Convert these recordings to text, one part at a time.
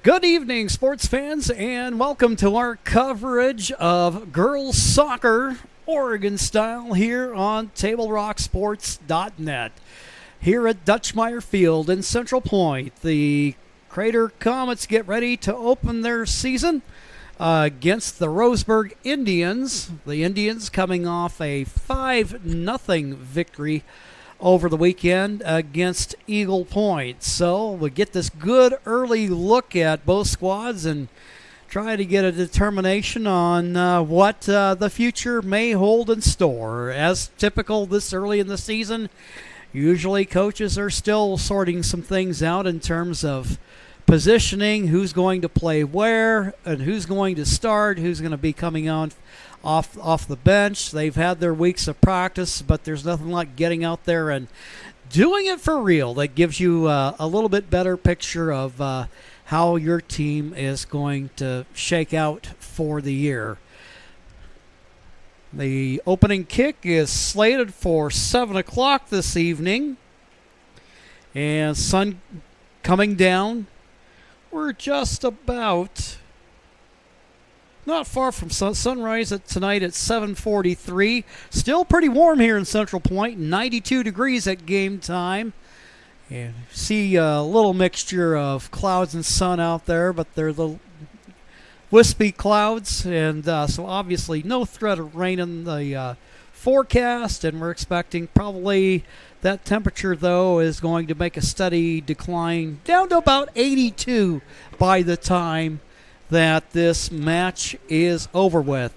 Good evening, sports fans, and welcome to our coverage of girls soccer, Oregon style, here on TableRockSports.net. Here at Dutchmeyer Field in Central Point, the Crater Comets get ready to open their season against the Roseburg Indians. The Indians coming off a 5-0 victory over the weekend against Eagle Point. So we get this good early look at both squads and try to get a determination on what the future may hold in store. As typical this early in the season, usually coaches are still sorting some things out in terms of positioning, who's going to play where, and who's going to start, who's going to be coming on off the bench. They've had their weeks of practice, but there's nothing like getting out there and doing it for real. That gives you a little bit better picture of how your team is going to shake out for the year. The opening kick is slated for 7 o'clock this evening, and sun coming down. We're just about not far from sunrise tonight at 7:43. Still pretty warm here in Central Point, 92 degrees at game time. And see a little mixture of clouds and sun out there, but they're the wispy clouds, and so obviously no threat of rain in the forecast, and we're expecting probably that temperature, though, is going to make a steady decline down to about 82 by the time that this match is over with.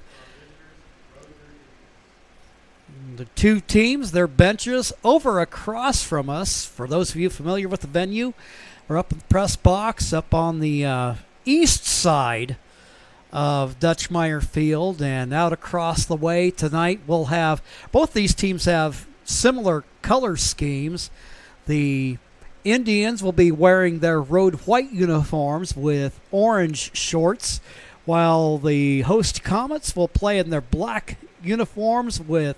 The two teams, their benches over across from us. For those of you familiar with the venue, we're up in the press box up on the east side of Dutchmeyer Field, and out across the way tonight we'll have, both these teams have similar color schemes. The Indians will be wearing their road white uniforms with orange shorts, while the host Comets will play in their black uniforms with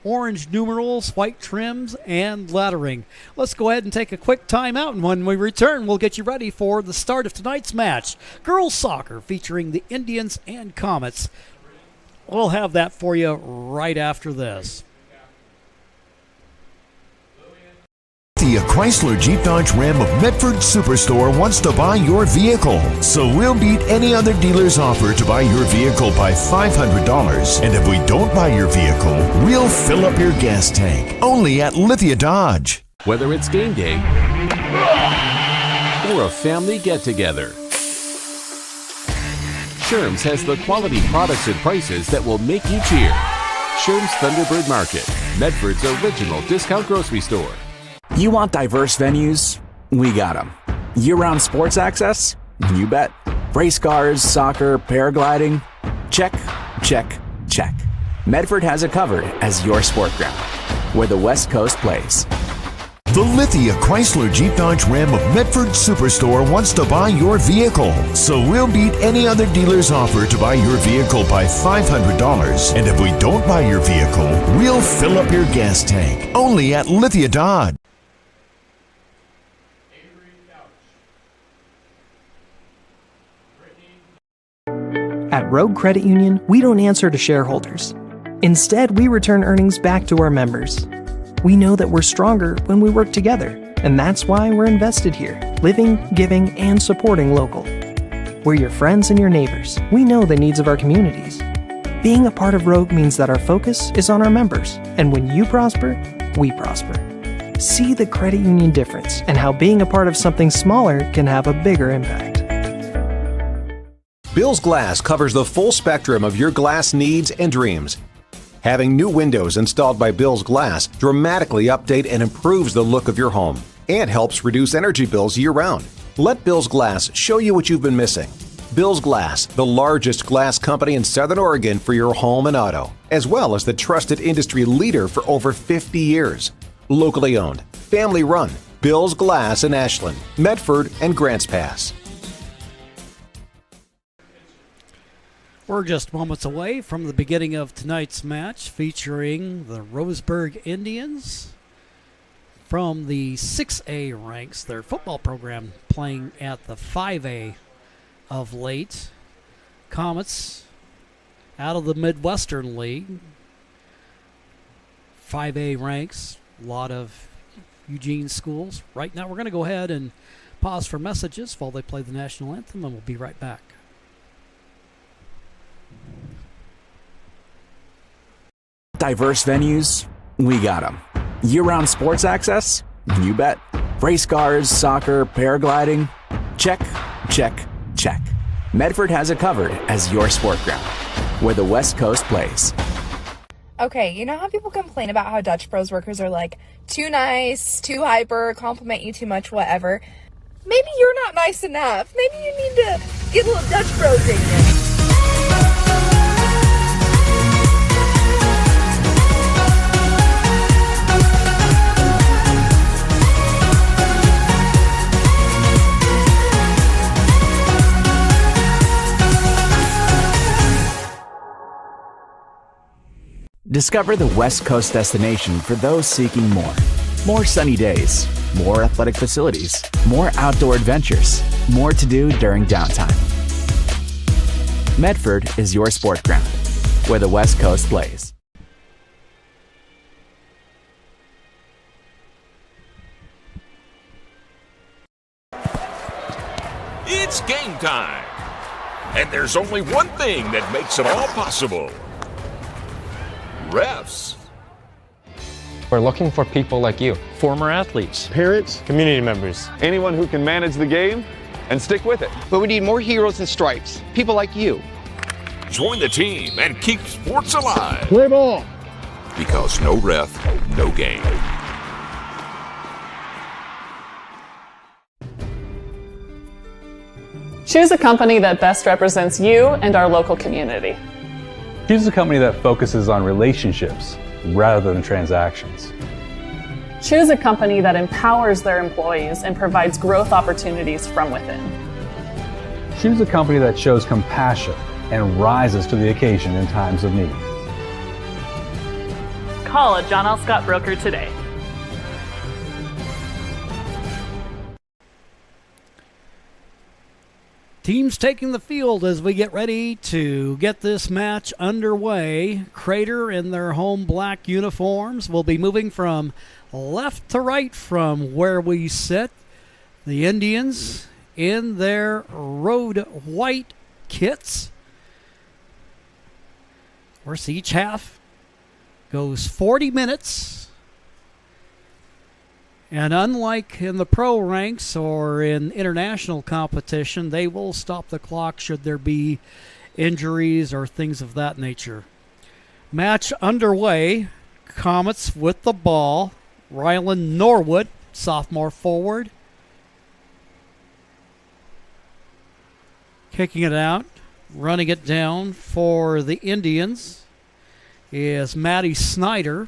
orange numerals, white trims, and lettering. Let's go ahead and take a quick timeout, and when we return, we'll get you ready for the start of tonight's match. Girls soccer featuring the Indians and Comets. We'll have that for you right after this. The Chrysler Jeep Dodge Ram of Medford Superstore wants to buy your vehicle. So we'll beat any other dealer's offer to buy your vehicle by $500. And if we don't buy your vehicle, we'll fill up your gas tank. Only at Lithia Dodge. Whether it's game day or a family get-together, Sherm's has the quality products and prices that will make you cheer. Sherm's Thunderbird Market, Medford's original discount grocery store. You want diverse venues? We got them. Year-round sports access? You bet. Race cars, soccer, paragliding? Check, check, check. Medford has it covered as your sport ground, where the West Coast plays. The Lithia Chrysler Jeep Dodge Ram of Medford Superstore wants to buy your vehicle. So we'll beat any other dealer's offer to buy your vehicle by $500. And if we don't buy your vehicle, we'll fill up your gas tank. Only at Lithia Dodge. At Rogue Credit Union, we don't answer to shareholders. Instead, we return earnings back to our members. We know that we're stronger when we work together, and that's why we're invested here, living, giving, and supporting local. We're your friends and your neighbors. We know the needs of our communities. Being a part of Rogue means that our focus is on our members, and when you prosper, we prosper. See the credit union difference and how being a part of something smaller can have a bigger impact. Bill's Glass covers the full spectrum of your glass needs and dreams. Having new windows installed by Bill's Glass dramatically update and improves the look of your home and helps reduce energy bills year-round. Let Bill's Glass show you what you've been missing. Bill's Glass, the largest glass company in Southern Oregon for your home and auto, as well as the trusted industry leader for over 50 years. Locally owned, family run, Bill's Glass in Ashland, Medford, and Grants Pass. We're just moments away from the beginning of tonight's match featuring the Roseburg Indians from the 6A ranks, their football program playing at the 5A of late. Comets out of the Midwestern League. 5A ranks, a lot of Eugene schools. Right now we're going to go ahead and pause for messages while they play the national anthem, and we'll be right back. Diverse venues, we got them. Year-round sports access? You bet. Race cars, soccer, paragliding? Check, check, check. Medford has it covered as your sport ground, where the West Coast plays. Okay, you know how people complain about how Dutch Bros workers are like too nice, too hyper, compliment you too much, whatever? Maybe you're not nice enough. Maybe you need to get a little Dutch Bros in you. Discover the West Coast destination for those seeking more. More sunny days, more athletic facilities, more outdoor adventures, more to do during downtime. Medford is your sport ground, where the West Coast plays. It's game time! And there's only one thing that makes it all possible. Refs. We're looking for people like you. Former athletes, parents, community members, anyone who can manage the game and stick with it. But we need more heroes and stripes, people like you. Join the team and keep sports alive. Play ball. Because no ref, no game. Choose a company that best represents you and our local community. Choose a company that focuses on relationships rather than transactions. Choose a company that empowers their employees and provides growth opportunities from within. Choose a company that shows compassion and rises to the occasion in times of need. Call a John L. Scott broker today. Teams taking the field as we get ready to get this match underway. Crater in their home black uniforms will be moving from left to right from where we sit. The Indians in their road white kits. Of course, each half goes 40 minutes. And unlike in the pro ranks or in international competition, they will stop the clock should there be injuries or things of that nature. Match underway. Comets with the ball. Rylan Norwood, sophomore forward. Kicking it out. Running it down for the Indians is Maddie Snyder.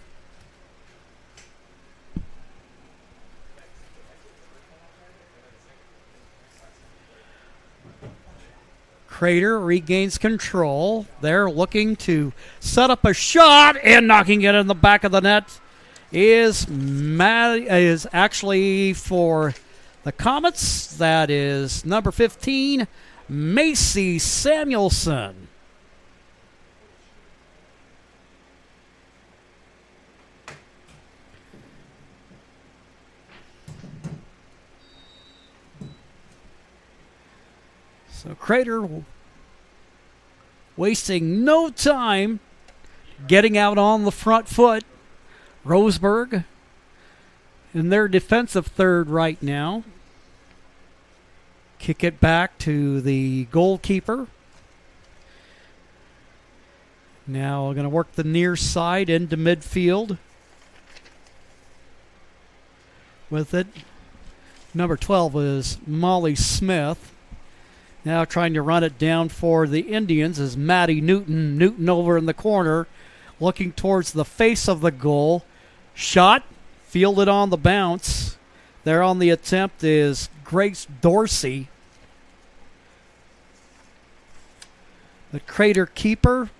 Crater regains control. They're looking to set up a shot, and knocking it in the back of the net is actually for the Comets. That is number 15, Macy Samuelson. So Crater wasting no time getting out on the front foot. Roseburg in their defensive third right now. Kick it back to the goalkeeper. Now we're going to work the near side into midfield. With it, number 12 is Molly Smith. Now trying to run it down for the Indians is Maddie Newton. Newton over in the corner, looking towards the face of the goal. Shot, fielded on the bounce. There on the attempt is Grace Dorsey. The Crater keeper,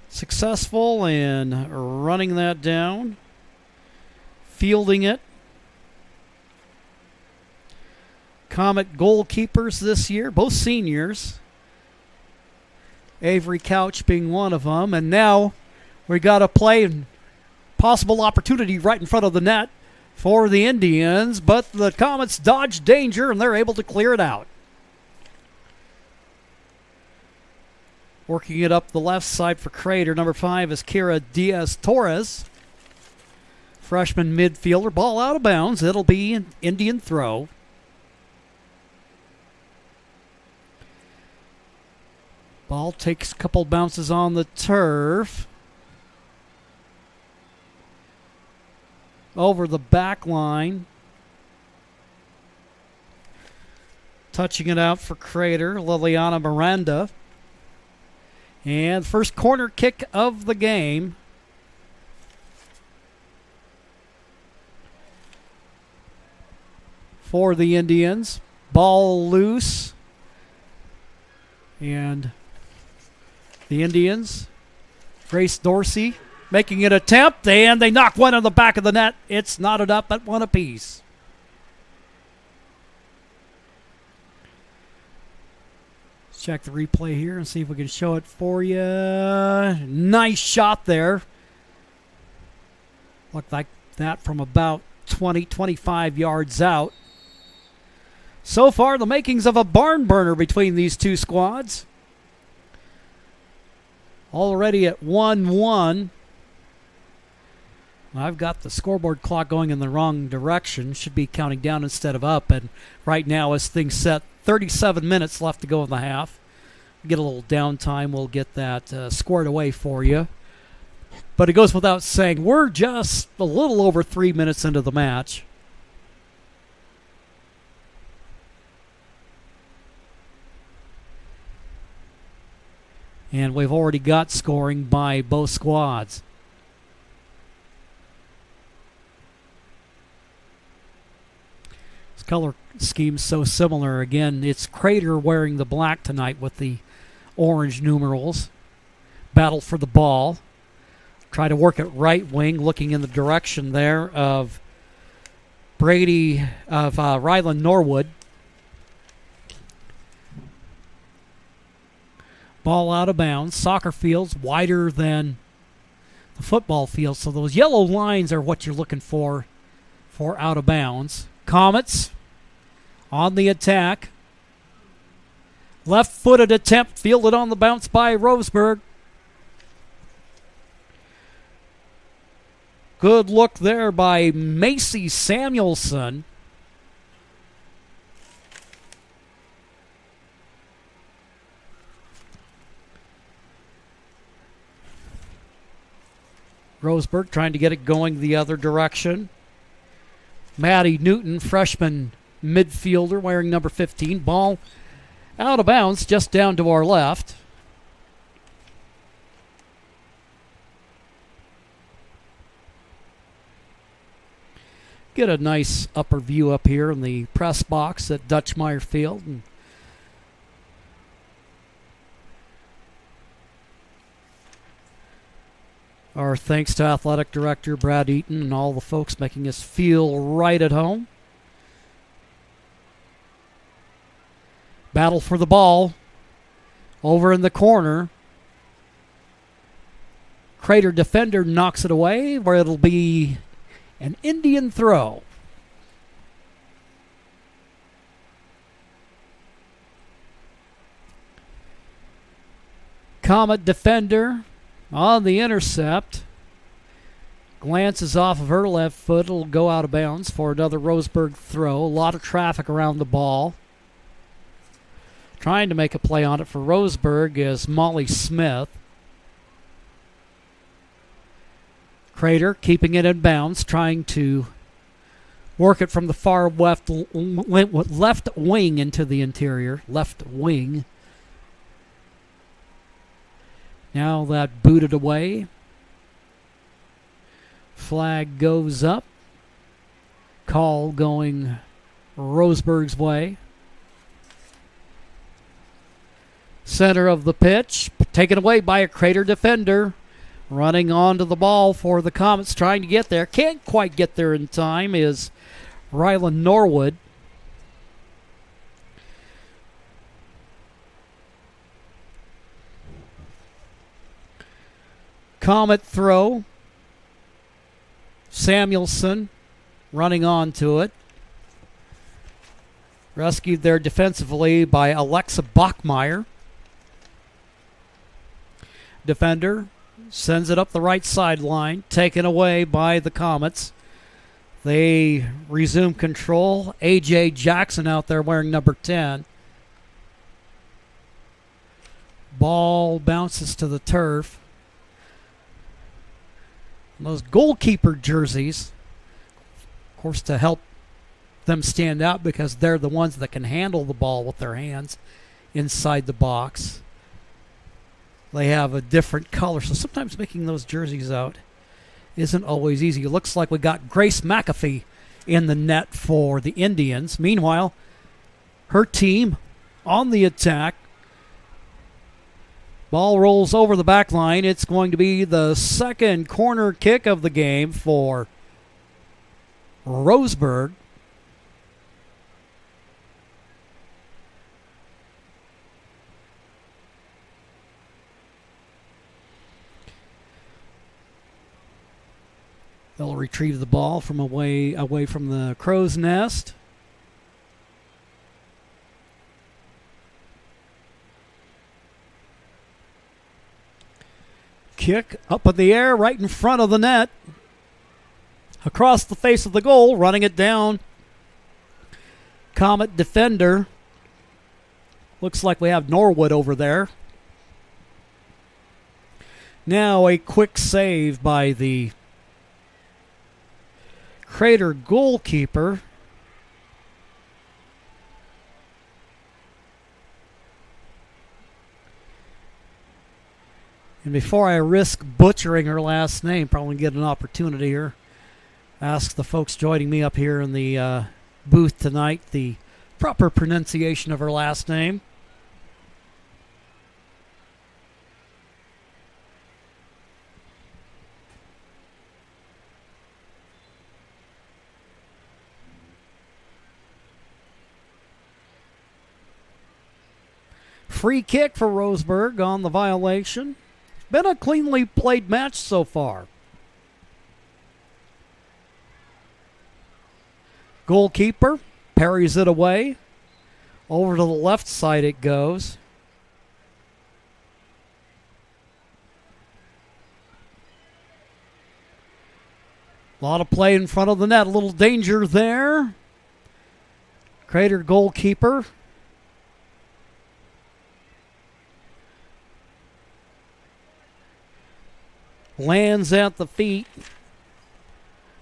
successful in running that down, fielding it. Comet goalkeepers this year, both seniors. Avery Couch being one of them. And now we got a play and possible opportunity right in front of the net for the Indians, but the Comets dodge danger and they're able to clear it out. Working it up the left side for Crater. Number 5 is Kira Diaz-Torres. Freshman midfielder. Ball out of bounds. It'll be an Indian throw. Ball takes a couple bounces on the turf. Over the back line. Touching it out for Crater, Liliana Miranda. And first corner kick of the game. For the Indians. Ball loose. And the Indians, Grace Dorsey making an attempt, and they knock one on the back of the net. It's knotted up at one apiece. Let's check the replay here and see if we can show it for you. Nice shot there. Looked like that from about 20, 25 yards out. So far, the makings of a barn burner between these two squads. Already at 1-1. I've got the scoreboard clock going in the wrong direction. Should be counting down instead of up. And right now, as things set, 37 minutes left to go in the half. Get a little downtime. We'll get that squared away for you. But it goes without saying, we're just a little over 3 minutes into the match. And we've already got scoring by both squads. This color scheme's so similar. Again, it's Crater wearing the black tonight with the orange numerals. Battle for the ball. Try to work it right wing, looking in the direction there of Ryland Norwood. Ball out of bounds. Soccer field's wider than the football field, so those yellow lines are what you're looking for out of bounds. Comets on the attack. Left-footed attempt, fielded on the bounce by Roseburg. Good look there by Macy Samuelson. Roseburg trying to get it going the other direction. Maddie Newton, freshman midfielder, wearing number 15. Ball out of bounds, just down to our left. Get a nice upper view up here in the press box at Dutchmeyer Field. And our thanks to Athletic Director Brad Eaton and all the folks making us feel right at home. Battle for the ball. Over in the corner. Crater defender knocks it away, where it'll be an Indian throw. Comet defender on the intercept. Glances off of her left foot. It'll go out of bounds for another Roseburg throw. A lot of traffic around the ball. Trying to make a play on it for Roseburg is Molly Smith. Crater keeping it in bounds, trying to work it from the far left wing into the interior. Left wing. Now that booted away. Flag goes up. Call going Roseburg's way. Center of the pitch. Taken away by a Crater defender. Running onto the ball for the Comets, trying to get there. Can't quite get there in time is Ryland Norwood. Comet throw. Samuelson running onto it. Rescued there defensively by Alexa Bachmeyer. Defender sends it up the right sideline, taken away by the Comets. They resume control. A.J. Jackson out there wearing number 10. Ball bounces to the turf. And those goalkeeper jerseys, of course, to help them stand out because they're the ones that can handle the ball with their hands inside the box. They have a different color, so sometimes making those jerseys out isn't always easy. It looks like we got Grace McAfee in the net for the Indians. Meanwhile, her team on the attack. Ball rolls over the back line. It's going to be the second corner kick of the game for Roseburg. They'll retrieve the ball from away from the crow's nest. Kick up in the air right in front of the net. Across the face of the goal, running it down. Comet defender. Looks like we have Norwood over there. Now a quick save by the Crater goalkeeper. And before I risk butchering her last name, probably get an opportunity here, ask the folks joining me up here in the booth tonight the proper pronunciation of her last name. Free kick for Roseburg on the violation. Been a cleanly played match so far. Goalkeeper parries it away. Over to the left side it goes. A lot of play in front of the net. A little danger there. Crater goalkeeper. Lands at the feet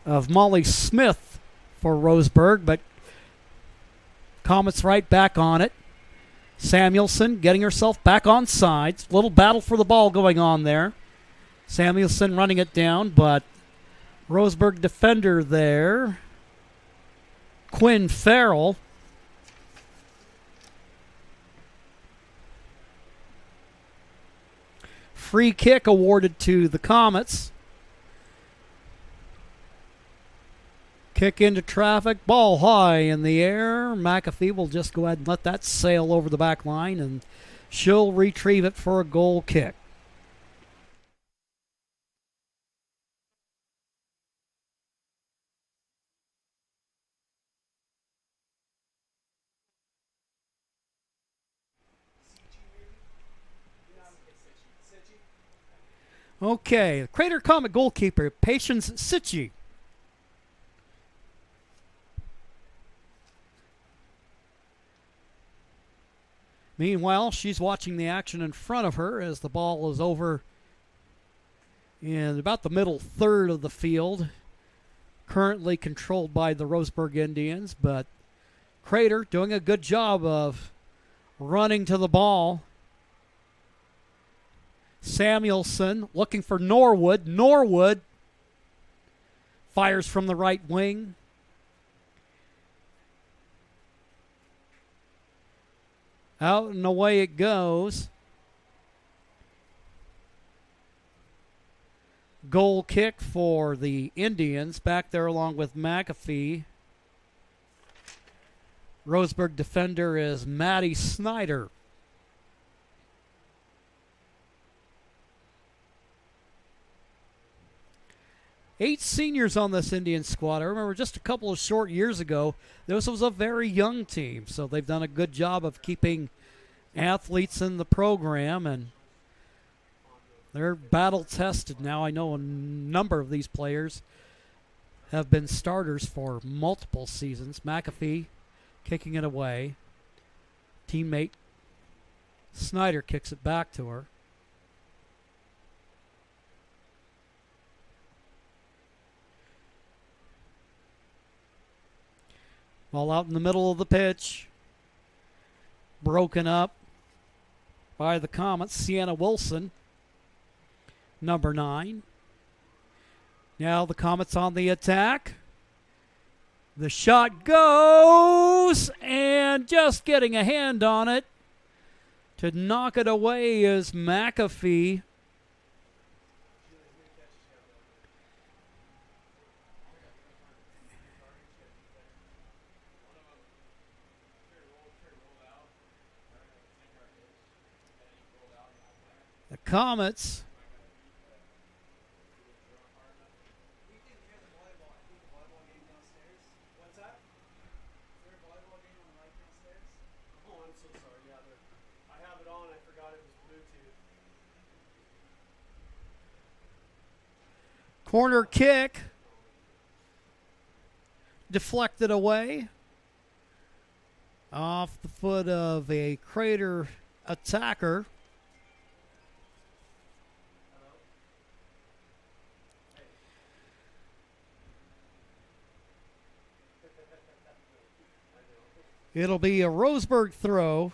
of Molly Smith for Roseburg, but Comet's right back on it. Samuelson getting herself back on sides. Little battle for the ball going on there. Samuelson running it down, but Roseburg defender there. Quinn Farrell. Free kick awarded to the Comets. Kick into traffic. Ball high in the air. McAfee will just go ahead and let that sail over the back line, and she'll retrieve it for a goal kick. Okay, Crater Comet goalkeeper, Patience Sitchi. Meanwhile, she's watching the action in front of her as the ball is over in about the middle third of the field. Currently controlled by the Roseburg Indians, but Crater doing a good job of running to the ball. Samuelson looking for Norwood. Norwood fires from the right wing. Out and away it goes. Goal kick for the Indians. Back there along with McAfee. Roseburg defender is Maddie Snyder. 8 seniors on this Indian squad. I remember just a couple of short years ago, this was a very young team, so they've done a good job of keeping athletes in the program, and they're battle tested now. I know a number of these players have been starters for multiple seasons. McAfee kicking it away. Teammate Snyder kicks it back to her. Ball out in the middle of the pitch. Broken up by the Comets. Sienna Wilson, number 9. Now the Comets on the attack. The shot goes, and just getting a hand on it to knock it away is McAfee. The Comets corner kick deflected away off the foot of a Crater attacker. It'll be a Roseburg throw.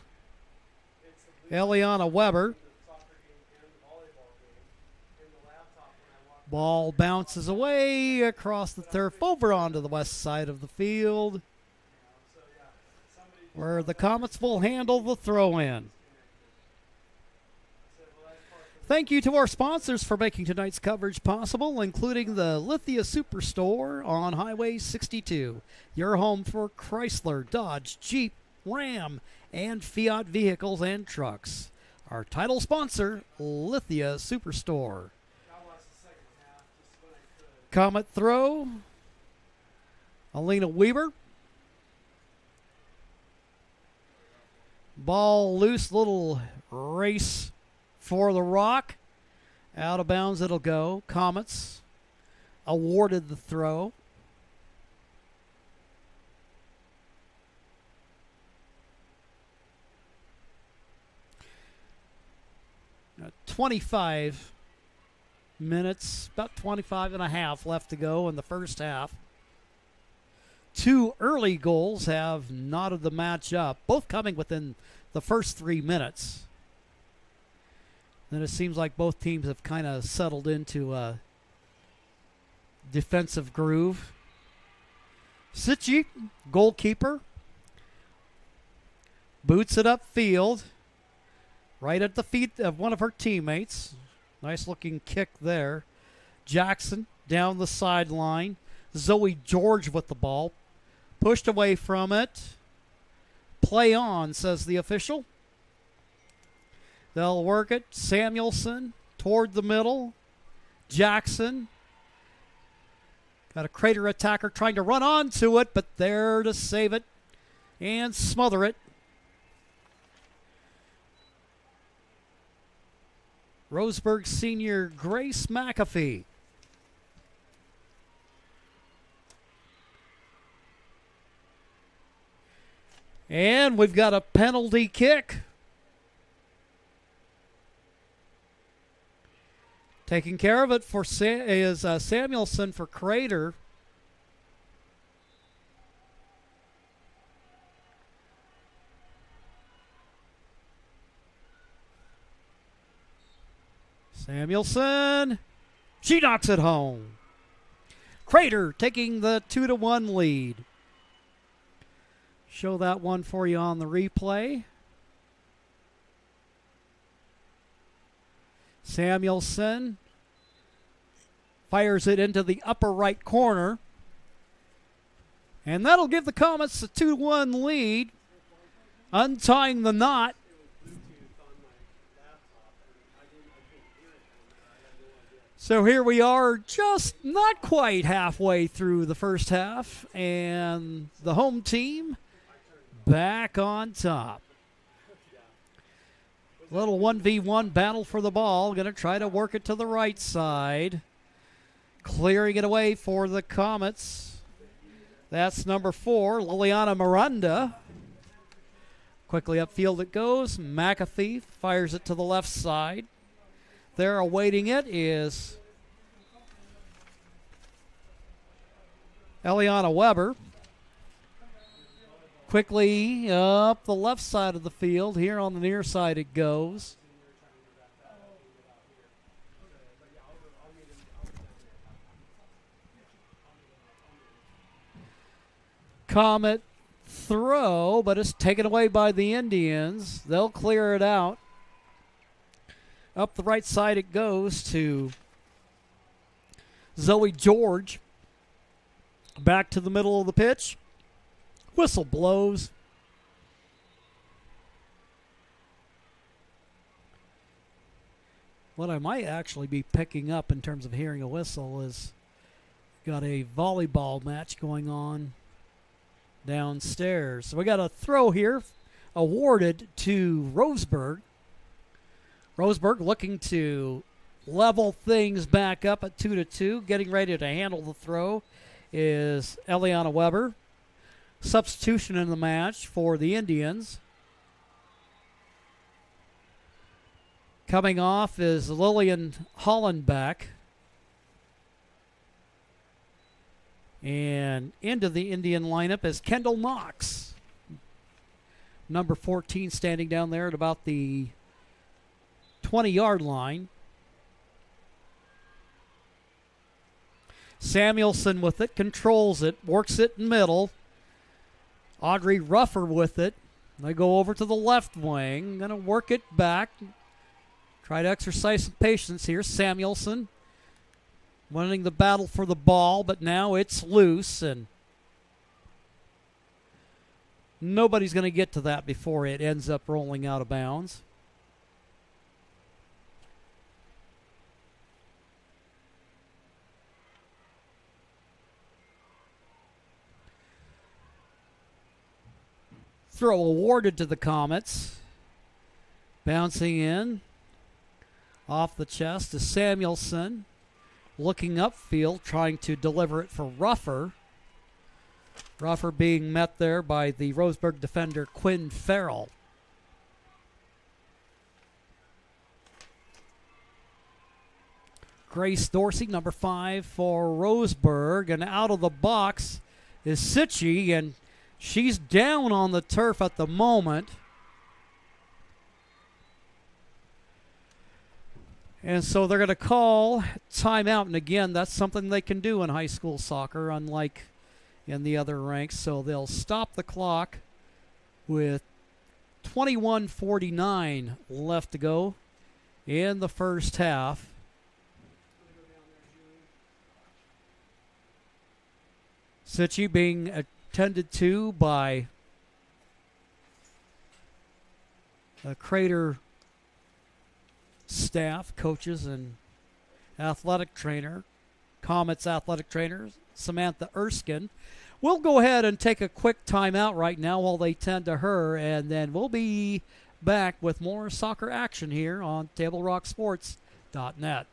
Eliana Weber. Ball bounces away across the turf over onto the west side of the field, where the Comets will handle the throw-in. Thank you to our sponsors for making tonight's coverage possible, including the Lithia Superstore on Highway 62, your home for Chrysler, Dodge, Jeep, Ram, and Fiat vehicles and trucks. Our title sponsor, Lithia Superstore. Comet throw. Alina Weber. Ball loose, little race for the rock. Out of bounds it'll go. Comets awarded the throw. Now 25 minutes, about 25 and a half left to go in the first half. 2 early goals have knotted the match up, both coming within the first 3 minutes. Then it seems like both teams have kind of settled into a defensive groove. Sitchi, goalkeeper, boots it upfield, right at the feet of one of her teammates. Nice looking kick there. Jackson down the sideline. Zoe George with the ball. Pushed away from it. Play on, says the official. They'll work it. Samuelson toward the middle. Jackson. Got a Crater attacker trying to run onto it, but there to save it and smother it. Roseburg senior Grace McAfee. And we've got a penalty kick. Taking care of it for Samuelson for Crater. Samuelson, she knocks it home. Crater taking the 2-1 lead. Show that one for you on the replay. Samuelson fires it into the upper right corner. And that'll give the Comets a 2-1 lead. Untying the knot. So here we are, just not quite halfway through the first half, and the home team back on top. Little 1v1 battle for the ball. Going to try to work it to the right side. Clearing it away for the Comets. That's number 4, Liliana Miranda. Quickly upfield it goes. McAfee fires it to the left side. There awaiting it is Eliana Weber. Quickly up the left side of the field. Here on the near side it goes. Comet throw, but it's taken away by the Indians. They'll clear it out. Up the right side it goes to Zoe George. Back to the middle of the pitch. Whistle blows. What I might actually be picking up in terms of hearing a whistle is got a volleyball match going on downstairs. So we got a throw here awarded to Roseburg. Roseburg looking to level things back up at 2-2. Getting ready to handle the throw is Eliana Weber. Substitution in the match for the Indians. Coming off is Lillian Hollenbeck. And into the Indian lineup is Kendall Knox. Number 14 standing down there at about the 20-yard line. Samuelson with it, controls it, works it in middle. Audrey Ruffer with it. They go over to the left wing. Going to work it back. Try to exercise some patience here. Samuelson winning the battle for the ball, but now it's loose, and nobody's going to get to that before it ends up rolling out of bounds. Throw awarded to the Comets. Bouncing in. Off the chest is Samuelson. Looking upfield, trying to deliver it for Ruffer. Ruffer being met there by the Roseburg defender Quinn Farrell. Grace Dorsey, number 5 for Roseburg. And out of the box is Sitchie, and she's down on the turf at the moment. And so they're going to call timeout. And again, that's something they can do in high school soccer, unlike in the other ranks. So they'll stop the clock with 21:49 left to go in the first half. Sitchie being attended to by a Crater staff, coaches, and athletic trainer, Comets athletic trainer, Samantha Erskine. We'll go ahead and take a quick timeout right now while they tend to her, and then we'll be back with more soccer action here on TableRockSports.net.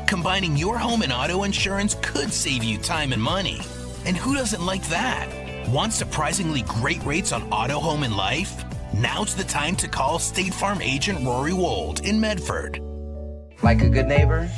Combining your home and auto insurance could save you time and money. And who doesn't like that? Want surprisingly great rates on auto, home, and life? Now's the time to call State Farm agent Rory Wold in Medford. Like a good neighbor,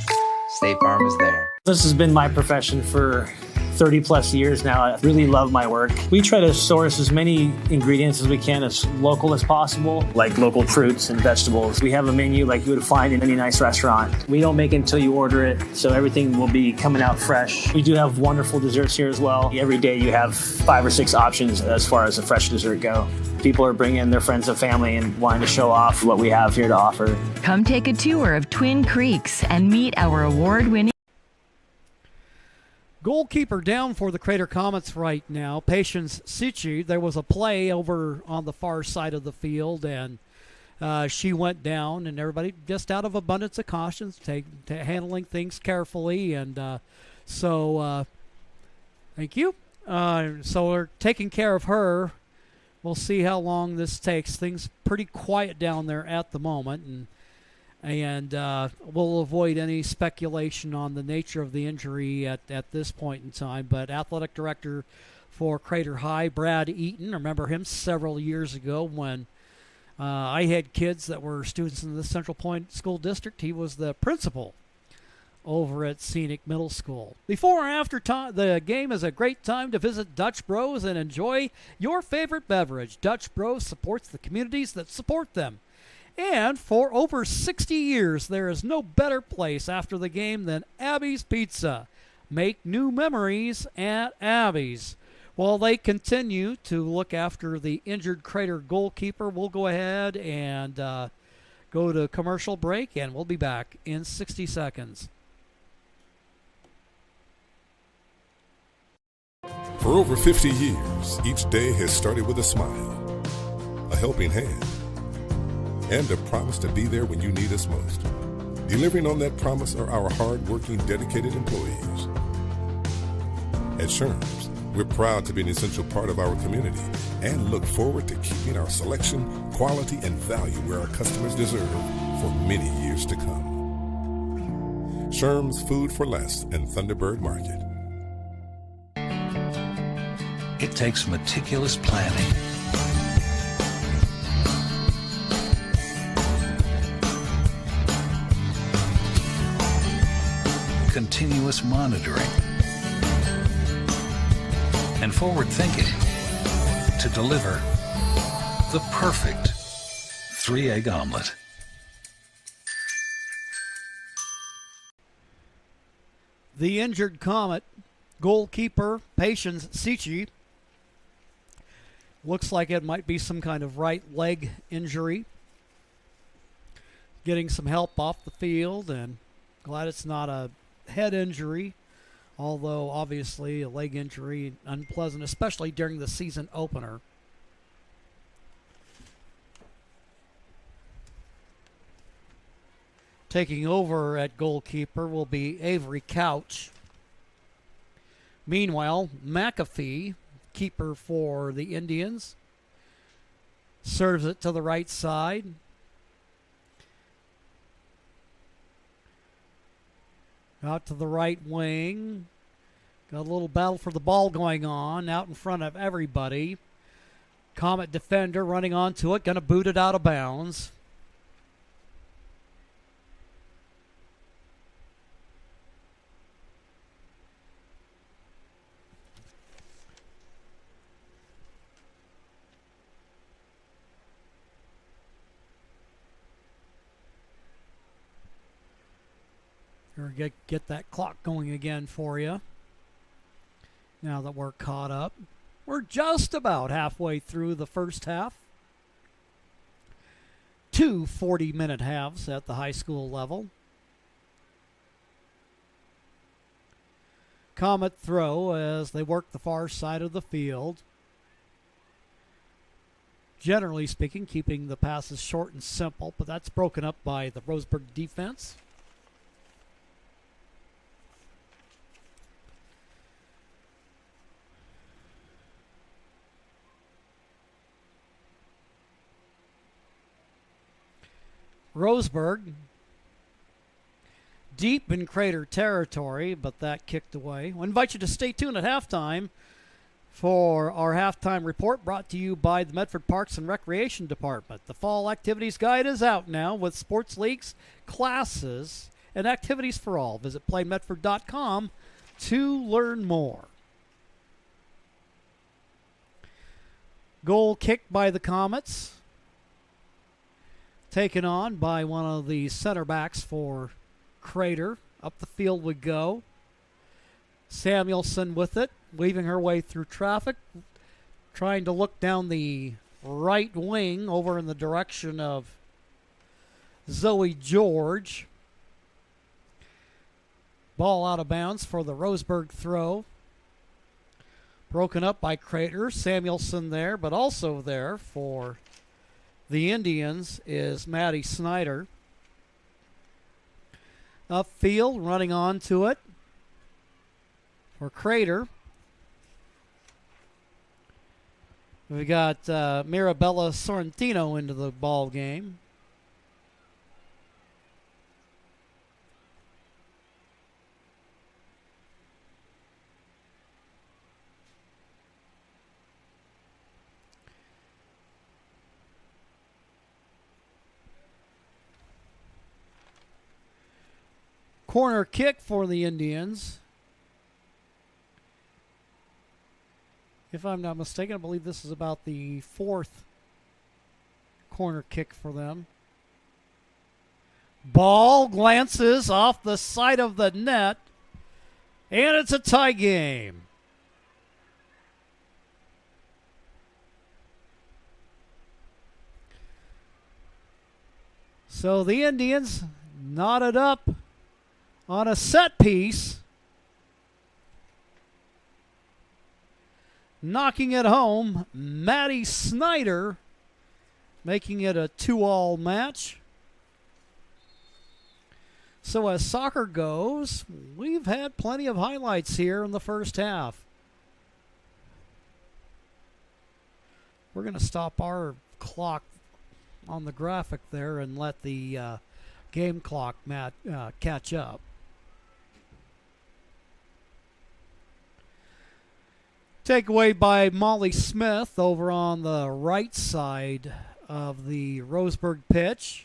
State Farm is there. This has been my profession for 30 plus years now. I really love my work. We try to source as many ingredients as we can, as local as possible, like local fruits and vegetables. We have a menu like you would find in any nice restaurant. We don't make it until you order it, so everything will be coming out fresh. We do have wonderful desserts here as well. Every day you have 5 or 6 options as far as the fresh dessert go. People are bringing their friends and family and wanting to show off what we have here to offer. Come take a tour of Twin Creeks and meet our award-winning goalkeeper down for the Crater Comets right now, Patience Sichi. There was a play over on the far side of the field, and she went down, and everybody, just out of abundance of caution, handling things carefully, and so thank you. So we're taking care of her. We'll see how long this takes. Things pretty quiet down there at the moment, and we'll avoid any speculation on the nature of the injury at this point in time. But athletic director for Crater High, Brad Eaton, remember him several years ago when I had kids that were students in the Central Point School District. He was the principal over at Scenic Middle School. Before or after the game is a great time to visit Dutch Bros and enjoy your favorite beverage. Dutch Bros supports the communities that support them. And for over 60 years, there is no better place after the game than Abby's Pizza. Make new memories at Abby's. While they continue to look after the injured Crater goalkeeper, we'll go ahead and go to commercial break, and we'll be back in 60 seconds. For over 50 years, each day has started with a smile, a helping hand, and a promise to be there when you need us most. Delivering on that promise are our hard-working, dedicated employees. At Sherms, we're proud to be an essential part of our community and look forward to keeping our selection, quality, and value where our customers deserve for many years to come. Sherms Food for Less and Thunderbird Market. It takes meticulous planning, continuous monitoring, and forward thinking to deliver the perfect 3-egg omelet. The injured Comet goalkeeper, Patience Sichi, looks like it might be some kind of right leg injury. Getting some help off the field, and glad it's not a head injury, although obviously a leg injury, unpleasant, especially during the season opener. Taking over at goalkeeper will be Avery Couch. Meanwhile, McAfee, keeper for the Indians, serves it to the right side. Out to the right wing. Got a little battle for the ball going on out in front of everybody. Comet defender running onto it, going to boot it out of bounds. Or get that clock going again for you. Now that we're caught up. We're just about halfway through the first half. 2 40-minute halves at the high school level. Comet throw as they work the far side of the field. Generally speaking, keeping the passes short and simple, but that's broken up by the Roseburg defense. Roseburg, deep in Crater territory, but that kicked away. I invite you to stay tuned at halftime for our halftime report brought to you by the Medford Parks and Recreation Department. The Fall Activities Guide is out now with sports leagues, classes, and activities for all. Visit playmedford.com to learn more. Goal kicked by the Comets. Taken on by one of the center backs for Crater. Up the field we go. Samuelson with it, weaving her way through traffic, trying to look down the right wing over in the direction of Zoe George. Ball out of bounds for the Roseburg throw. Broken up by Crater. Samuelson there, but also there for the Indians is Maddie Snyder. Upfield, running on to it for Crater. We got Mirabella Sorrentino into the ball game. Corner kick for the Indians. If I'm not mistaken, I believe this is about the fourth corner kick for them. Ball glances off the side of the net, and it's a tie game. So the Indians knotted up on a set piece, knocking it home. Maddie Snyder making it a 2-all match. So as soccer goes, we've had plenty of highlights here in the first half. We're going to stop our clock on the graphic there and let the game clock catch up. Takeaway by Molly Smith over on the right side of the Roseburg pitch.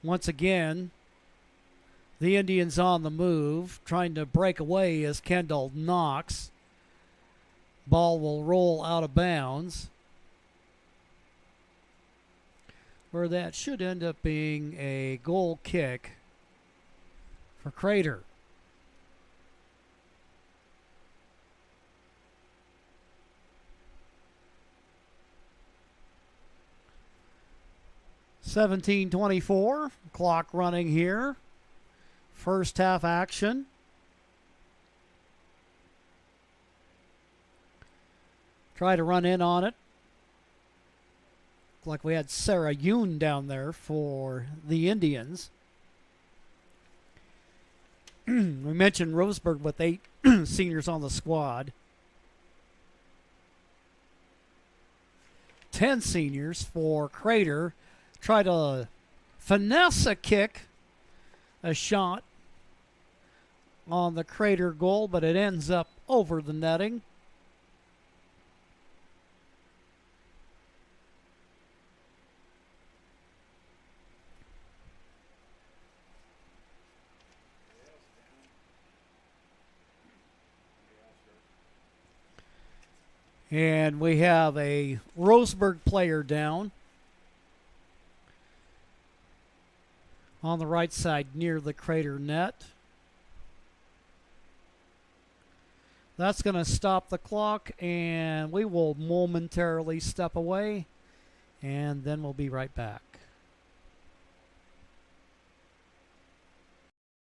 Once again, the Indians on the move, trying to break away as Kendall knocks. Ball will roll out of bounds, where that should end up being a goal kick for Crater. (17:24) clock running here. First half action. Try to run in on it. Looked like we had Sarah Yoon down there for the Indians. We mentioned Roseburg with 8 seniors on the squad. 10 seniors for Crater. Try to finesse a kick, a shot on the Crater goal, but it ends up over the netting. And we have a Roseburg player down on the right side near the Crater net. That's going to stop the clock, and we will momentarily step away, and then we'll be right back.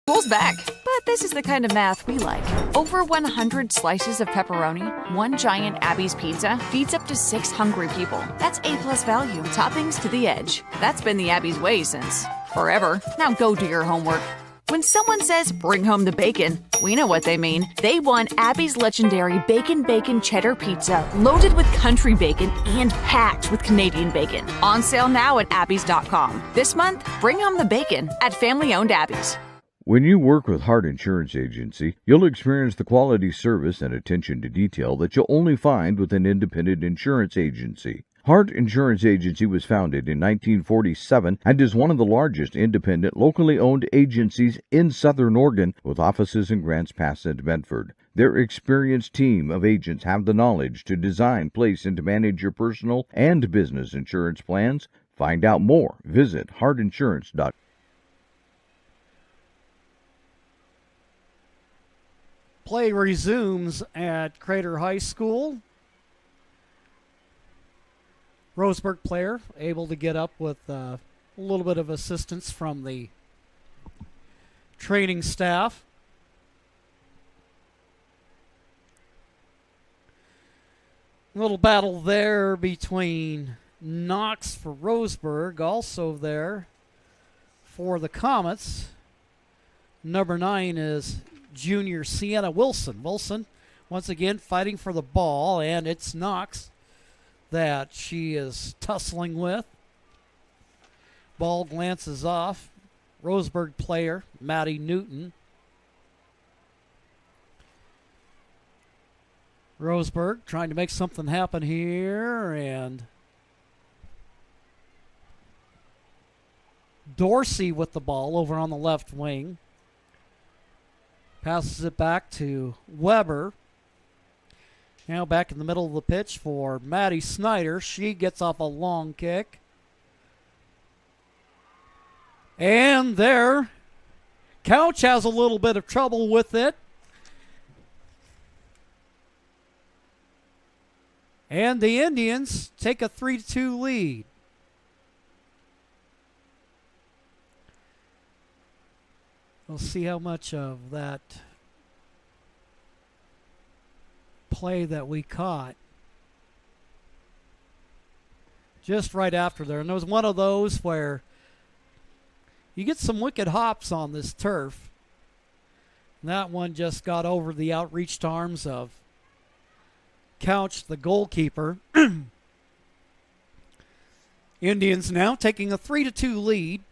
School's back, but this is the kind of math we like. Over 100 slices of pepperoni, one giant Abby's pizza feeds up to 6 hungry people. That's A+ value, toppings to the edge. That's been the Abby's way since forever. Now go do your homework. When someone says, bring home the bacon, we know what they mean. They want Abby's legendary Bacon Cheddar Pizza, loaded with country bacon and packed with Canadian bacon. On sale now at abbys.com. This month, bring home the bacon at family-owned Abby's. When you work with Hart Insurance Agency, you'll experience the quality service and attention to detail that you'll only find with an independent insurance agency. Hart Insurance Agency was founded in 1947 and is one of the largest independent, locally owned agencies in Southern Oregon, with offices in Grants Pass and Medford. Their experienced team of agents have the knowledge to design, place, and to manage your personal and business insurance plans. Find out more. Visit hartinsurance.com. Play resumes at Crater High School. Roseburg player able to get up with a little bit of assistance from the training staff. Little battle there between Knox for Roseburg, also there for the Comets. Number 9 is junior Sienna Wilson. Wilson, once again, fighting for the ball, and it's Knox that she is tussling with. Ball glances off. Roseburg player, Maddie Newton. Roseburg trying to make something happen here, and Dorsey with the ball over on the left wing. Passes it back to Weber. Now back in the middle of the pitch for Maddie Snyder. She gets off a long kick. And there, Couch has a little bit of trouble with it. And the Indians take a 3-2 lead. We'll see how much of that play that we caught just right after there. And there was one of those where you get some wicked hops on this turf. And that one just got over the outreached arms of Couch, the goalkeeper. Indians now taking a 3-2 lead.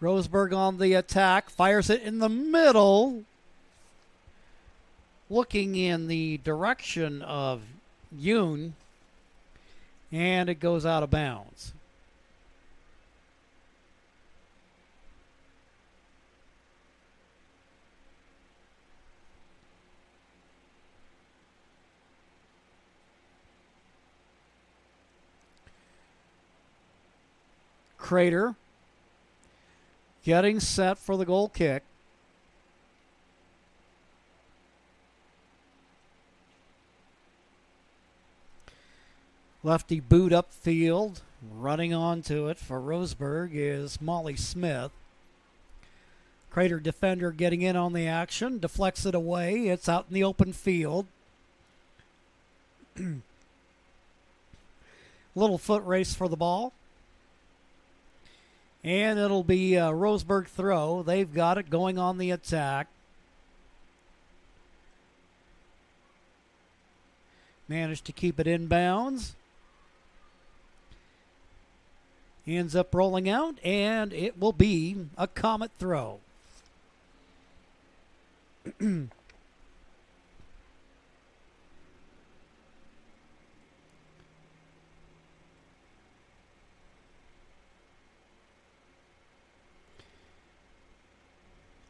Roseburg on the attack, fires it in the middle, looking in the direction of Yoon, and it goes out of bounds. Crater getting set for the goal kick. Lefty boot upfield. Running onto it for Roseburg is Molly Smith. Crater defender getting in on the action. Deflects it away. It's out in the open field. Little foot race for the ball. And it'll be a Roseburg throw. They've got it going on the attack. Managed to keep it in bounds. Ends up rolling out, and it will be a Comet throw.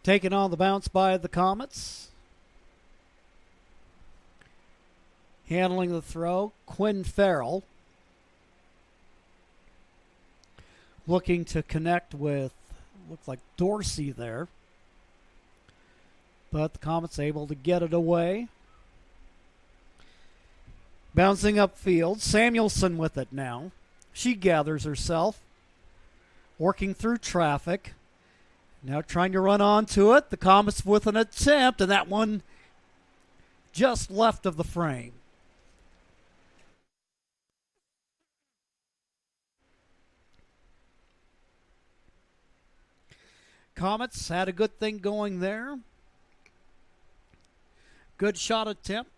Taken on the bounce by the Comets. Handling the throw, Quinn Farrell. Looking to connect with, looks like Dorsey there. But the Comets able to get it away. Bouncing upfield, Samuelson with it now. She gathers herself. Working through traffic. Now trying to run onto it. The Comets with an attempt, and that one just left of the frame. Comets had a good thing going there. Good shot attempt.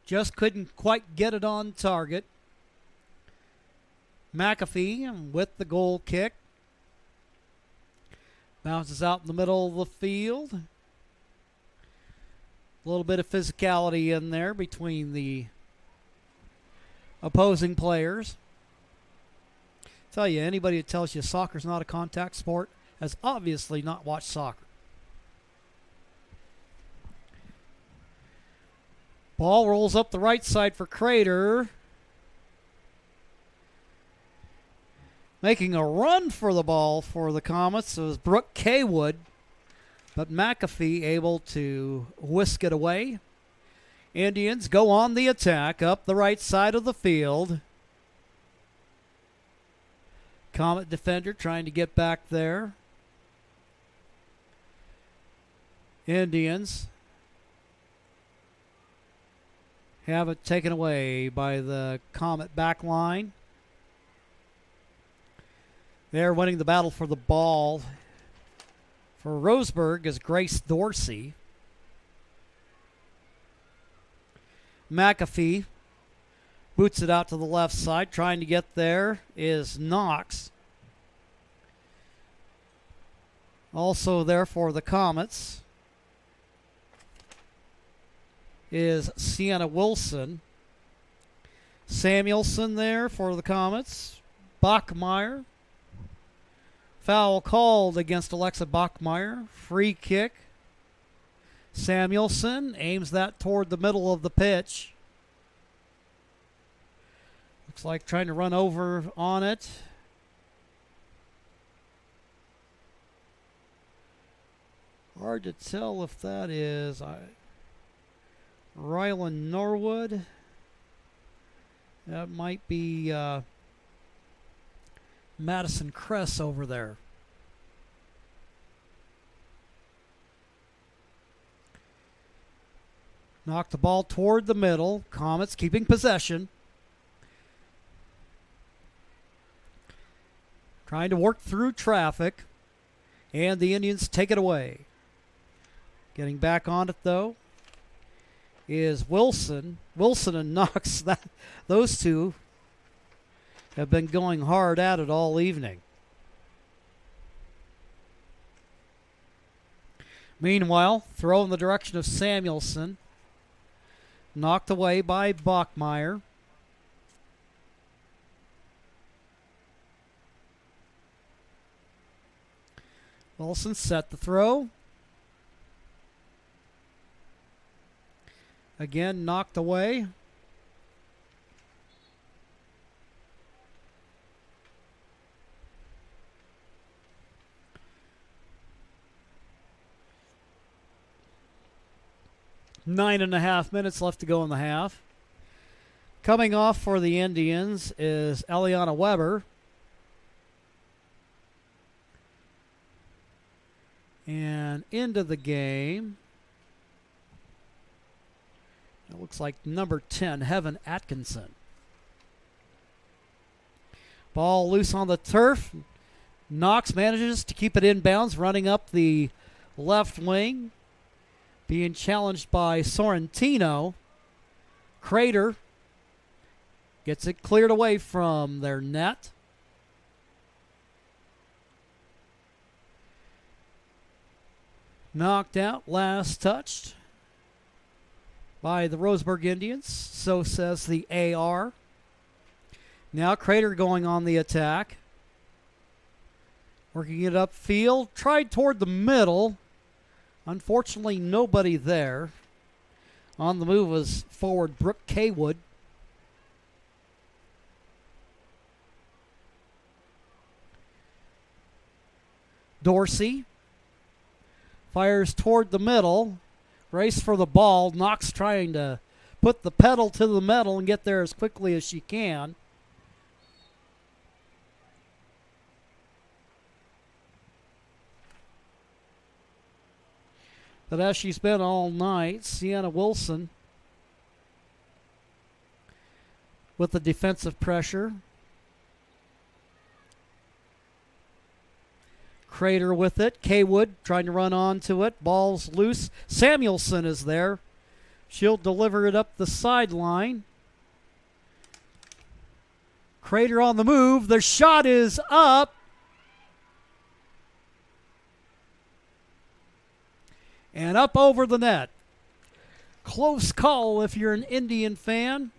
Just couldn't quite get it on target. McAfee with the goal kick. Bounces out in the middle of the field. A little bit of physicality in there between the opposing players. Tell you, anybody that tells you soccer's not a contact sport has obviously not watched soccer. Ball rolls up the right side for Crater. Making a run for the ball for the Comets was Brooke Kaywood, but McAfee able to whisk it away. Indians go on the attack up the right side of the field. Comet defender trying to get back there. Indians have it taken away by the Comet back line. They're winning the battle for the ball. For Roseburg is Grace Dorsey. McAfee boots it out to the left side. Trying to get there is Knox. Also there for the Comets is Sienna Wilson. Samuelson there for the Comets. Bachmeyer. Foul called against Alexa Bachmeyer. Free kick. Samuelson aims that toward the middle of the pitch. Looks like trying to run over on it. Hard to tell if that is Rylan Norwood. That might be Madison Kress over there. Knock the ball toward the middle. Comets keeping possession. Trying to work through traffic. And the Indians take it away. Getting back on it, though, is Wilson. Wilson and Knox, those two have been going hard at it all evening. Meanwhile, throw in the direction of Samuelson. Knocked away by Bachmeyer. Wilson set the throw. Again, knocked away. Nine and a half minutes left to go in the half. Coming off for the Indians is Eliana Weber. And into the game, it looks like number 10, Heaven Atkinson. Ball loose on the turf. Knox manages to keep it inbounds, running up the left wing. Being challenged by Sorrentino. Crater gets it cleared away from their net. Knocked out, last touched by the Roseburg Indians. So says the AR. Now Crater going on the attack. Working it upfield. Tried toward the middle. Unfortunately, nobody there. On the move was forward Brooke Kaywood. Dorsey fires toward the middle. Race for the ball. Knox trying to put the pedal to the metal and get there as quickly as she can. But as she's been all night, Sienna Wilson with the defensive pressure. Crater with it. Kaywood trying to run onto it. Ball's loose. Samuelson is there. She'll deliver it up the sideline. Crater on the move. The shot is up. And up over the net. Close call if you're an Indian fan.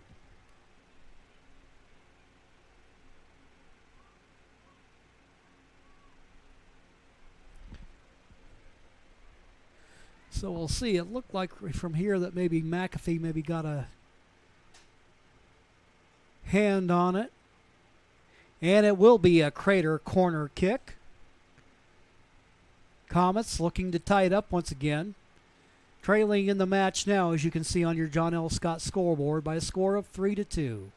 So we'll see. It looked like from here that maybe McAfee maybe got a hand on it. And it will be a Crater corner kick. Comets looking to tie it up once again. Trailing in the match now, as you can see on your John L. Scott scoreboard, by a score of 3-2.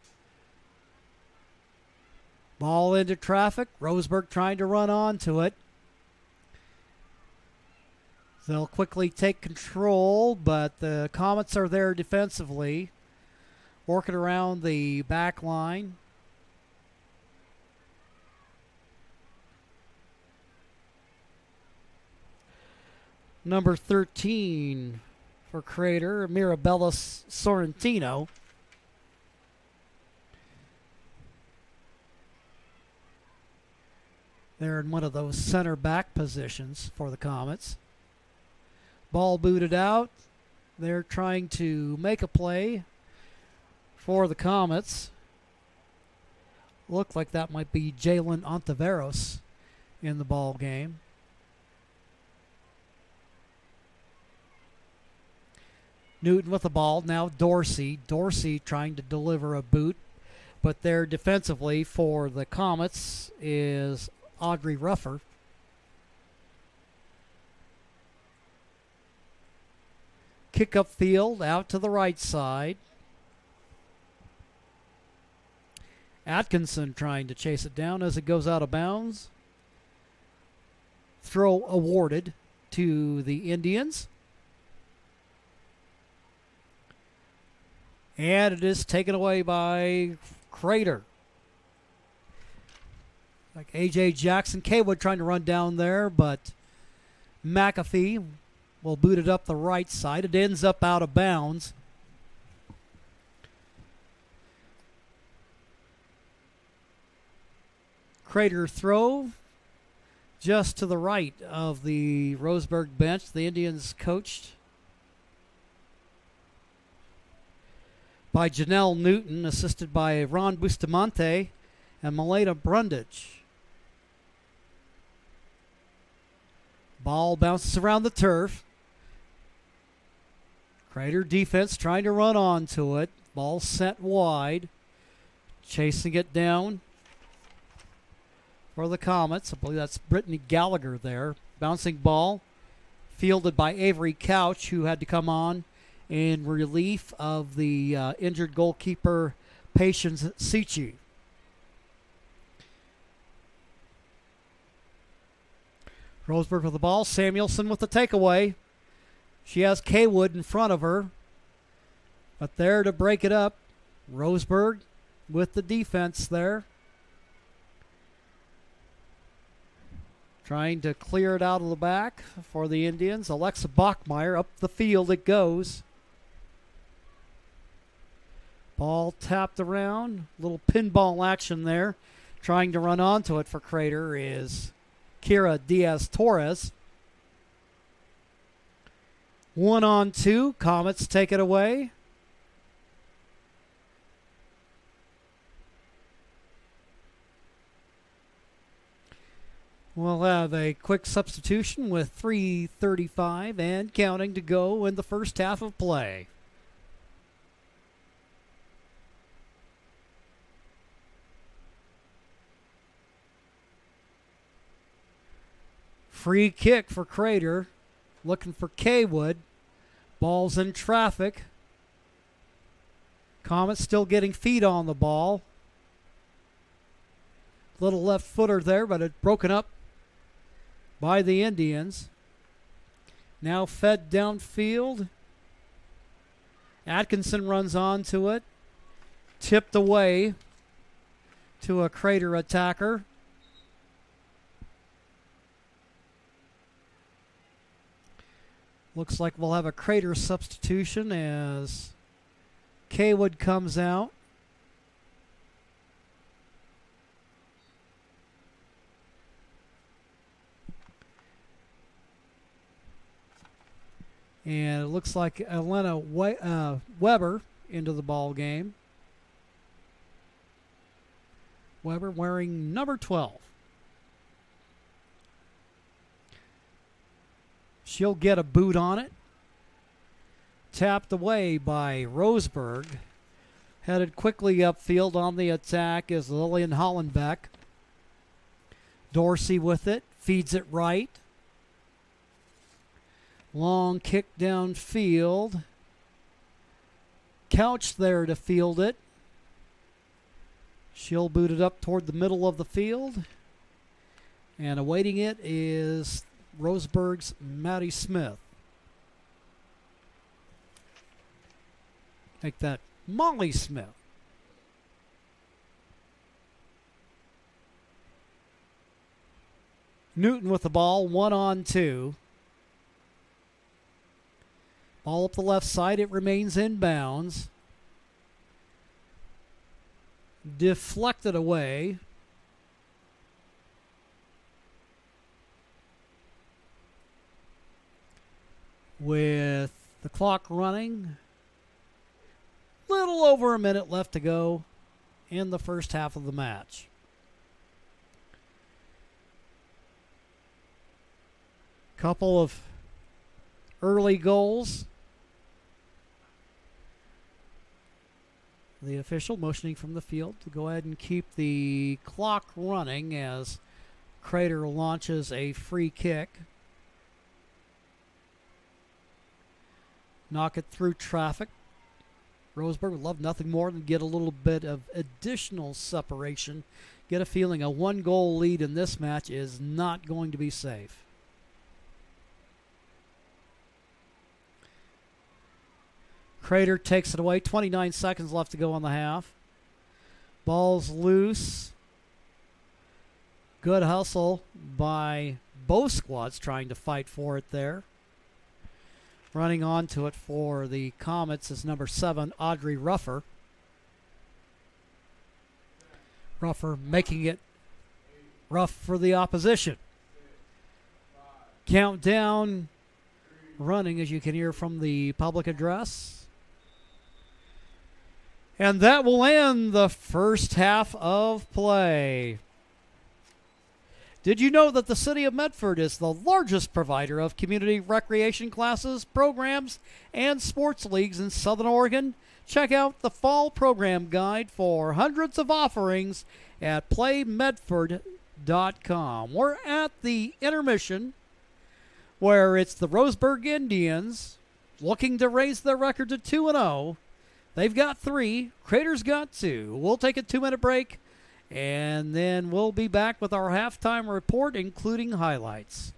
Ball into traffic. Roseburg trying to run onto it. They'll quickly take control, but the Comets are there defensively, working around the back line. Number 13 for Crater, Mirabella Sorrentino. They're in one of those center back positions for the Comets. Ball booted out. They're trying to make a play for the Comets. Looked like that might be Jalen Ontiveros in the ball game. Newton with the ball. Now Dorsey. Dorsey trying to deliver a boot. But there defensively for the Comets is Audrey Ruffer. Kick up field out to the right side. Atkinson trying to chase it down as it goes out of bounds. Throw awarded to the Indians. And it is taken away by Crater. Like A.J. Jackson, Kaywood trying to run down there, but McAfee will boot it up the right side. It ends up out of bounds. Crater throw just to the right of the Roseburg bench. The Indians coached by Janelle Newton, assisted by Ron Bustamante and Milena Brundage. Ball bounces around the turf. Crater defense trying to run onto it. Ball sent wide. Chasing it down for the Comets. I believe that's Brittany Gallagher there. Bouncing ball fielded by Avery Couch, who had to come on in relief of the injured goalkeeper Patience Sichi. Roseburg with the ball. Samuelson with the takeaway. She has Kaywood in front of her. But there to break it up, Roseburg with the defense there. Trying to clear it out of the back for the Indians. Alexa Bachmeyer, up the field it goes. Ball tapped around. Little pinball action there. Trying to run onto it for Crater is Kira Diaz-Torres. 1-on-2. Comets take it away. We'll have a quick substitution with 3:35 and counting to go in the first half of play. Free kick for Crater. Looking for Kaywood. Ball's in traffic. Comet still getting feet on the ball. Little left footer there, but it's broken up by the Indians. Now fed downfield. Atkinson runs onto it. Tipped away to a Crater attacker. Looks like we'll have a Crater substitution as Kaywood comes out. And it looks like Elena Weber into the ball game. Weber wearing number 12. She'll get a boot on it. Tapped away by Roseburg. Headed quickly upfield on the attack is Lillian Hollenbeck. Dorsey with it. Feeds it right. Long kick downfield. Couch there to field it. She'll boot it up toward the middle of the field. And awaiting it is Roseburg's Maddie Smith. Make that Molly Smith. Newton with the ball, 1-on-2. Ball up the left side, it remains in bounds. Deflected away. With the clock running, little over a minute left to go in the first half of the match. Couple of early goals. The official motioning from the field to go ahead and keep the clock running as Crater launches a free kick. Knock it through traffic. Roseburg would love nothing more than get a little bit of additional separation. Get a feeling a 1-goal lead in this match is not going to be safe. Crater takes it away. 29 seconds left to go on the half. Ball's loose. Good hustle by both squads trying to fight for it there. Running onto it for the Comets is number 7, Audrey Ruffer. Ruffer making it rough for the opposition. Countdown running, as you can hear from the public address. And that will end the first half of play. Did you know that the City of Medford is the largest provider of community recreation classes, programs, and sports leagues in Southern Oregon? Check out the fall program guide for hundreds of offerings at playmedford.com. We're at the intermission, where it's the Roseburg Indians looking to raise their record to 2-0. They've got 3. Crater's got 2. We'll take a 2-minute break, and then we'll be back with our halftime report, including highlights.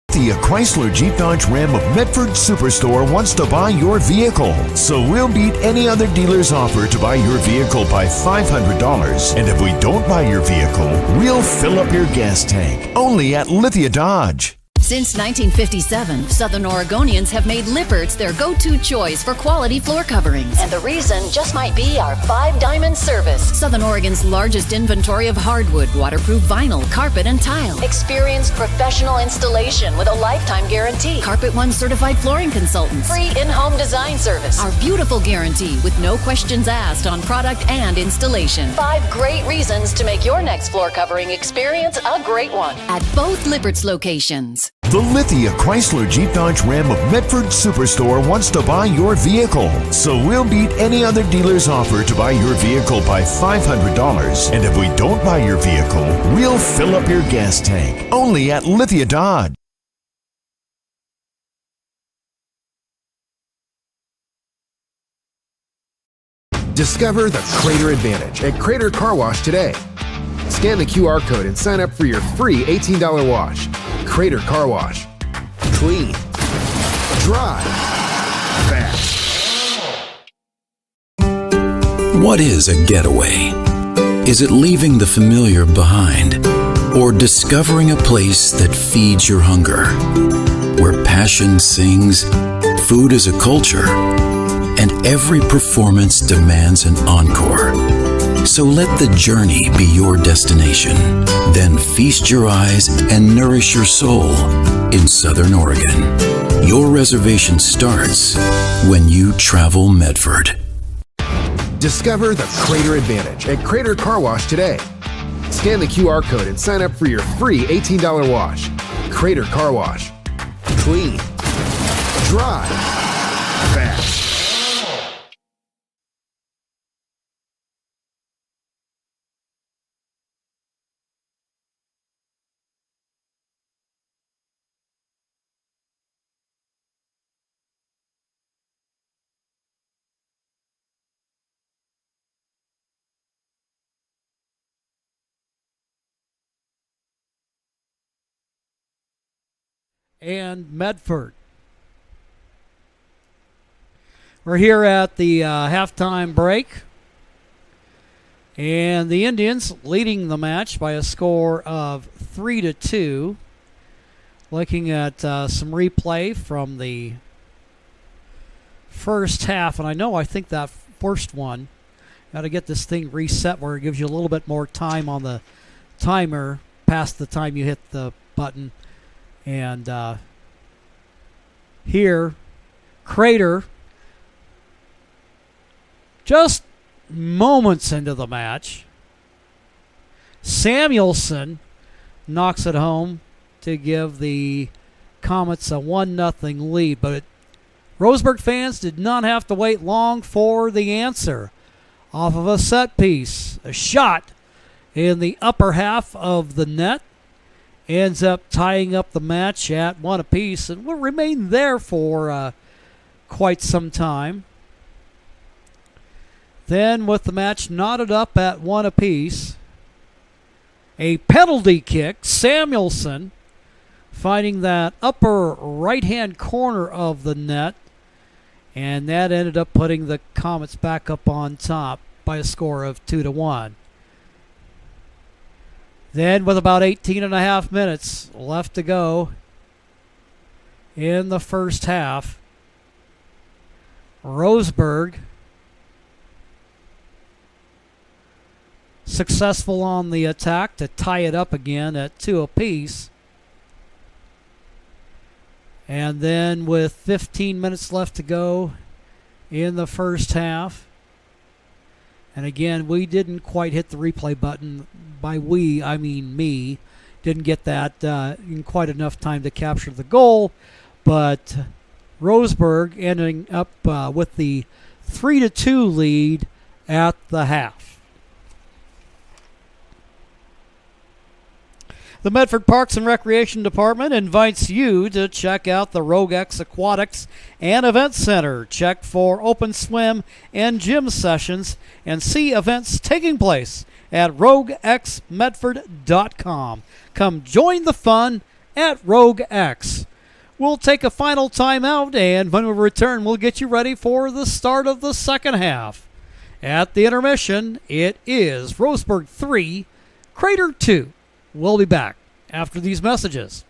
The Chrysler Jeep Dodge Ram of Medford Superstore wants to buy your vehicle. So we'll beat any other dealer's offer to buy your vehicle by $500. And if we don't buy your vehicle, we'll fill up your gas tank. Only at Lithia Dodge. Since 1957, Southern Oregonians have made Lippert's their go-to choice for quality floor coverings. And the reason just might be our 5-diamond service. Southern Oregon's largest inventory of hardwood, waterproof vinyl, carpet, and tile. Experienced professional installation with a lifetime guarantee. Carpet One certified flooring consultants. Free in-home design service. Our beautiful guarantee with no questions asked on product and installation. 5 great reasons to make your next floor covering experience a great one at both Lippert's locations. The Lithia Chrysler Jeep Dodge Ram of Medford Superstore wants to buy your vehicle. So we'll beat any other dealer's offer to buy your vehicle by $500. And if we don't buy your vehicle, we'll fill up your gas tank. Only at Lithia Dodge. Discover the Crater Advantage at Crater Car Wash today. Scan the QR code and sign up for your free $18 wash. Crater Car Wash. Clean. Dry. Fast. What is a getaway? Is it leaving the familiar behind? Or discovering a place that feeds your hunger? Where passion sings, food is a culture, and every performance demands an encore. So let the journey be your destination. Then feast your eyes and nourish your soul in Southern Oregon. Your reservation starts when you travel Medford. Discover the Crater Advantage at Crater Car Wash today. Scan the QR code and sign up for your free $18 wash. Crater Car Wash. Clean. Dry. Fast. And Medford. We're here at the halftime break. And the Indians leading the match by a score of 3-2. Looking at some replay from the first half. And I think that first one, got to get this thing reset where it gives you a little bit more time on the timer past the time you hit the button. And here, Crater, just moments into the match, Samuelson knocks it home to give the Comets a 1-0 lead. But Roseburg fans did not have to wait long for the answer. Off of a set piece, a shot in the upper half of the net. Ends up tying up the match at 1 apiece and will remain there for quite some time. Then, with the match knotted up at 1 apiece, a penalty kick, Samuelson finding that upper right-hand corner of the net, and that ended up putting the Comets back up on top by a score of 2-1. Then, with about 18 and a half minutes left to go in the first half, Roseburg successful on the attack to tie it up again at 2 apiece. And then, with 15 minutes left to go in the first half, and again, we didn't quite hit the replay button. By we, I mean me. Didn't get that in quite enough time to capture the goal. But Roseburg ending up with the 3-2 lead at the half. The Medford Parks and Recreation Department invites you to check out the Rogue X Aquatics and Event Center. Check for open swim and gym sessions and see events taking place at roguexmedford.com. Come join the fun at Rogue X. We'll take a final time out, and when we return, we'll get you ready for the start of the second half. At the intermission, it is Roseburg 3, Crater 2. We'll be back after these messages.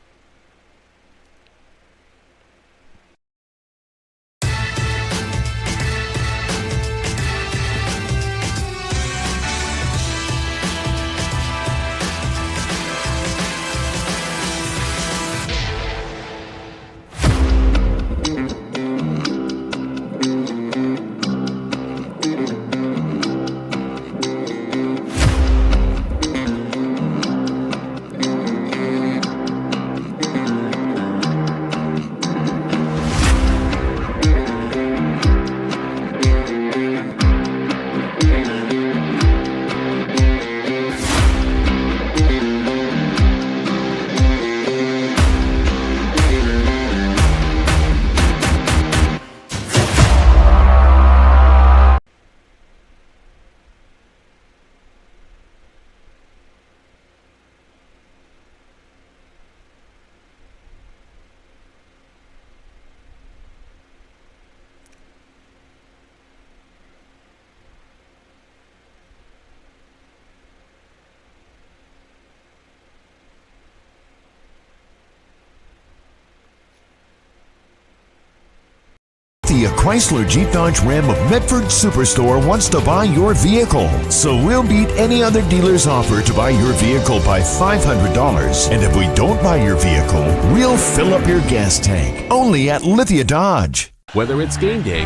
The Chrysler Jeep Dodge Ram of Medford Superstore wants to buy your vehicle. So we'll beat any other dealer's offer to buy your vehicle by $500. And if we don't buy your vehicle, we'll fill up your gas tank. Only at Lithia Dodge. Whether it's game day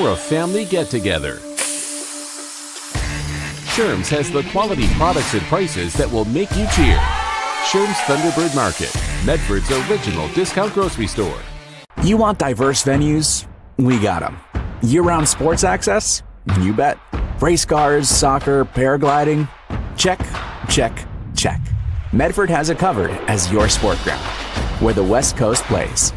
or a family get-together, Sherm's has the quality products and prices that will make you cheer. Sherm's Thunderbird Market, Medford's original discount grocery store. You want diverse venues? We got them. Year-round sports access? You bet. Race cars, soccer, paragliding? Check, check, check. Medford has it covered as your sport ground, where the West Coast plays.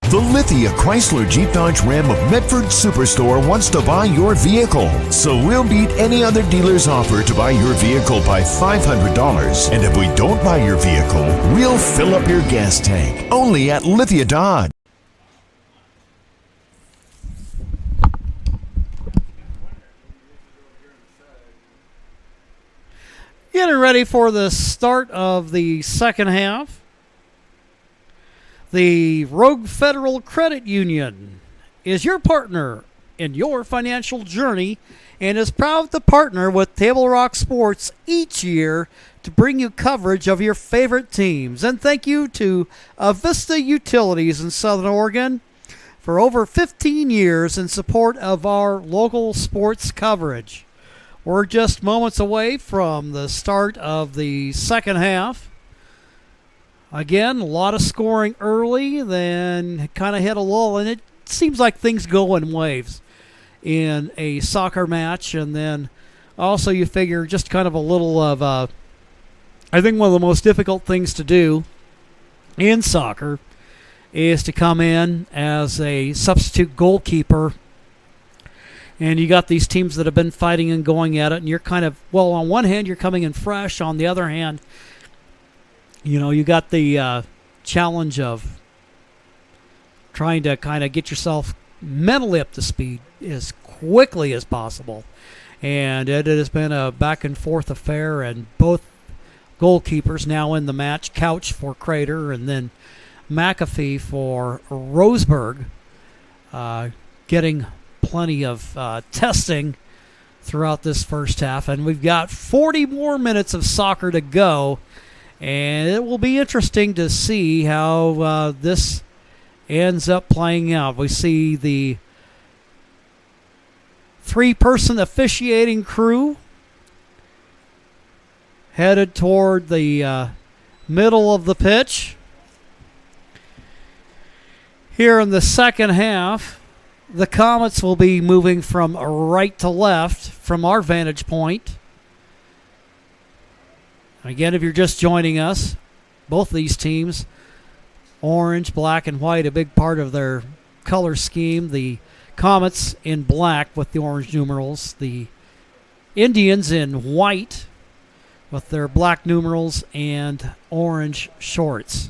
The Lithia Chrysler Jeep Dodge Ram of Medford Superstore wants to buy your vehicle. So we'll beat any other dealer's offer to buy your vehicle by $500. And if we don't buy your vehicle, we'll fill up your gas tank. Only at Lithia Dodge. Getting ready for the start of the second half. The Rogue Federal Credit Union is your partner in your financial journey and is proud to partner with Table Rock Sports each year to bring you coverage of your favorite teams. And thank you to Avista Utilities in Southern Oregon for over 15 years in support of our local sports coverage. We're just moments away from the start of the second half. Again, a lot of scoring early, then kind of hit a lull, and it seems like things go in waves in a soccer match. And then also you figure just kind of a little of, I think one of the most difficult things to do in soccer is to come in as a substitute goalkeeper. And you got these teams that have been fighting and going at it, and you're kind of, well, on one hand, you're coming in fresh. On the other hand, you know, you got the challenge of trying to kind of get yourself mentally up to speed as quickly as possible. And it has been a back and forth affair, and both goalkeepers now in the match, Couch for Crater and then McAfee for Roseburg, getting plenty of testing throughout this first half. And we've got 40 more minutes of soccer to go. And it will be interesting to see how this ends up playing out. We see the three-person officiating crew headed toward the middle of the pitch. Here in the second half, the Comets will be moving from right to left from our vantage point. Again, if you're just joining us, both these teams, orange, black, and white, a big part of their color scheme. The Comets in black with the orange numerals. The Indians in white with their black numerals and orange shorts.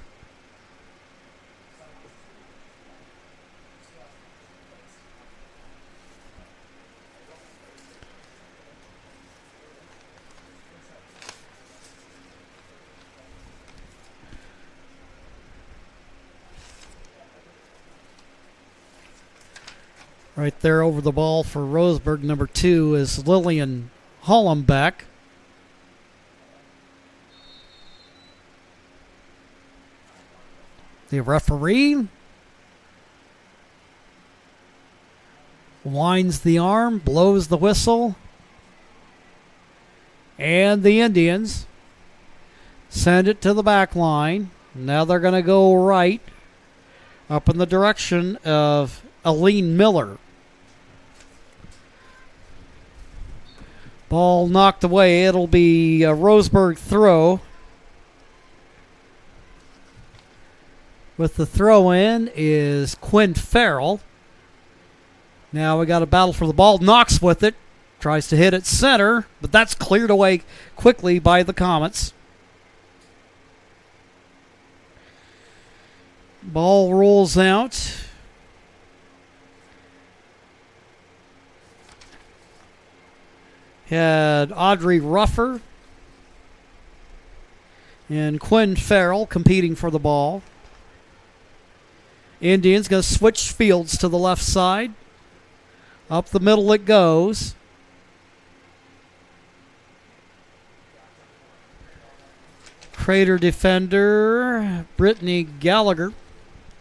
Right there over the ball for Roseburg, number 2, is Lillian Hollenbeck. The referee winds the arm, blows the whistle, and the Indians send it to the back line. Now they're going to go right up in the direction of Aline Miller. Ball knocked away. It'll be a Roseburg throw. With the throw in is Quinn Farrell. Now we got a battle for the ball. Knox with it. Tries to hit it center, but that's cleared away quickly by the Comets. Ball rolls out. Had Audrey Ruffer and Quinn Farrell competing for the ball. Indians going to switch fields to the left side. Up the middle it goes. Crater defender Brittany Gallagher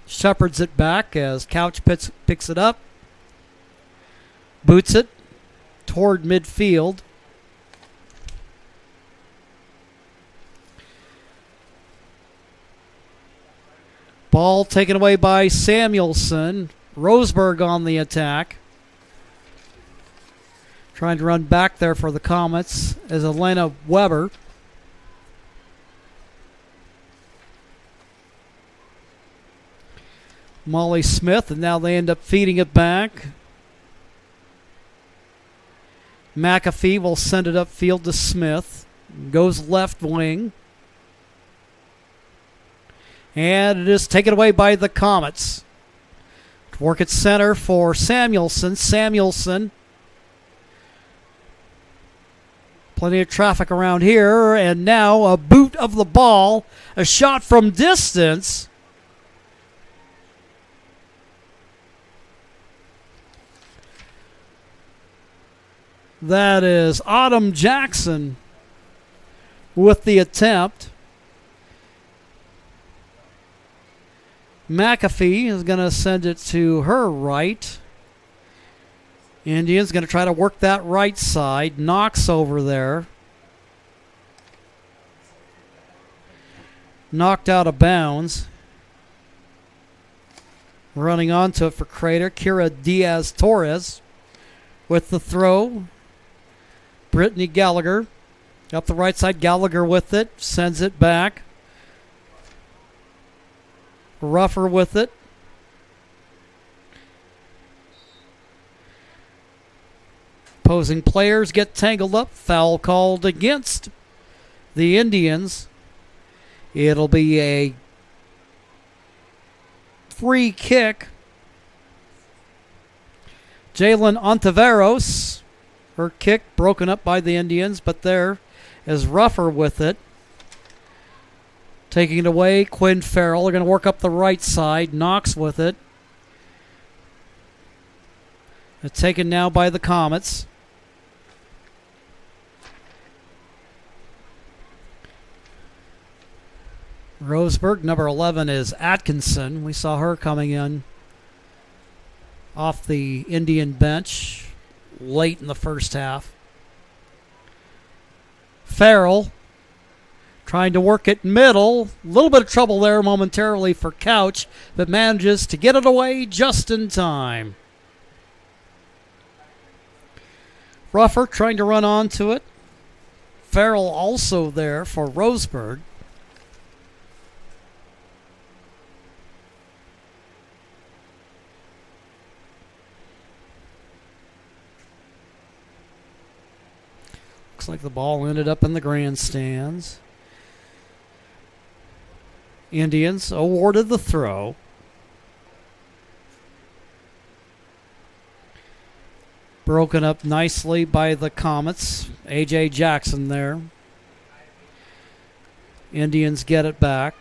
shepherds it back as Couch picks it up. Boots it toward midfield. Ball taken away by Samuelson. Roseburg on the attack. Trying to run back there for the Comets is Elena Weber. Molly Smith, and now they end up feeding it back. McAfee will send it upfield to Smith. Goes left wing. And it is taken away by the Comets. Work at center for Samuelson. Samuelson. Plenty of traffic around here. And now a boot of the ball. A shot from distance. That is Autumn Jackson with the attempt. McAfee is going to send it to her right. Indians going to try to work that right side. Knox over there. Knocked out of bounds. Running onto it for Crater. Kira Diaz-Torres with the throw. Brittany Gallagher up the right side. Gallagher with it. Sends it back. Ruffer with it. Opposing players get tangled up. Foul called against the Indians. It'll be a free kick. Jalen Ontiveros. Her kick broken up by the Indians, but there is Ruffer with it. Taking it away, Quinn Farrell. They're going to work up the right side. Knox with it. It's taken now by the Comets. Roseburg, number 11, is Atkinson. We saw her coming in off the Indian bench late in the first half. Farrell trying to work it middle. A little bit of trouble there momentarily for Couch, but manages to get it away just in time. Ruffer trying to run onto it. Farrell also there for Roseburg. Looks like the ball ended up in the grandstands. Indians awarded the throw. Broken up nicely by the Comets. A.J. Jackson there. Indians get it back.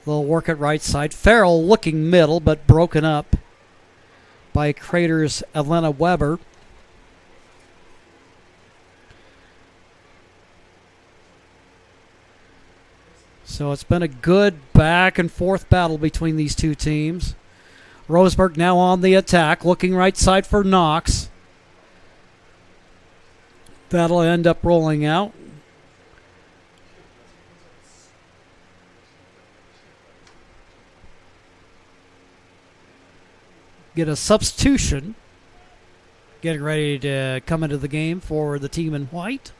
They'll work it right side. Farrell looking middle, but broken up by Crater's Elena Weber. So it's been a good back and forth battle between these two teams. Roseburg now on the attack, looking right side for Knox. That'll end up rolling out. Get a substitution. Getting ready to come into the game for the team in white.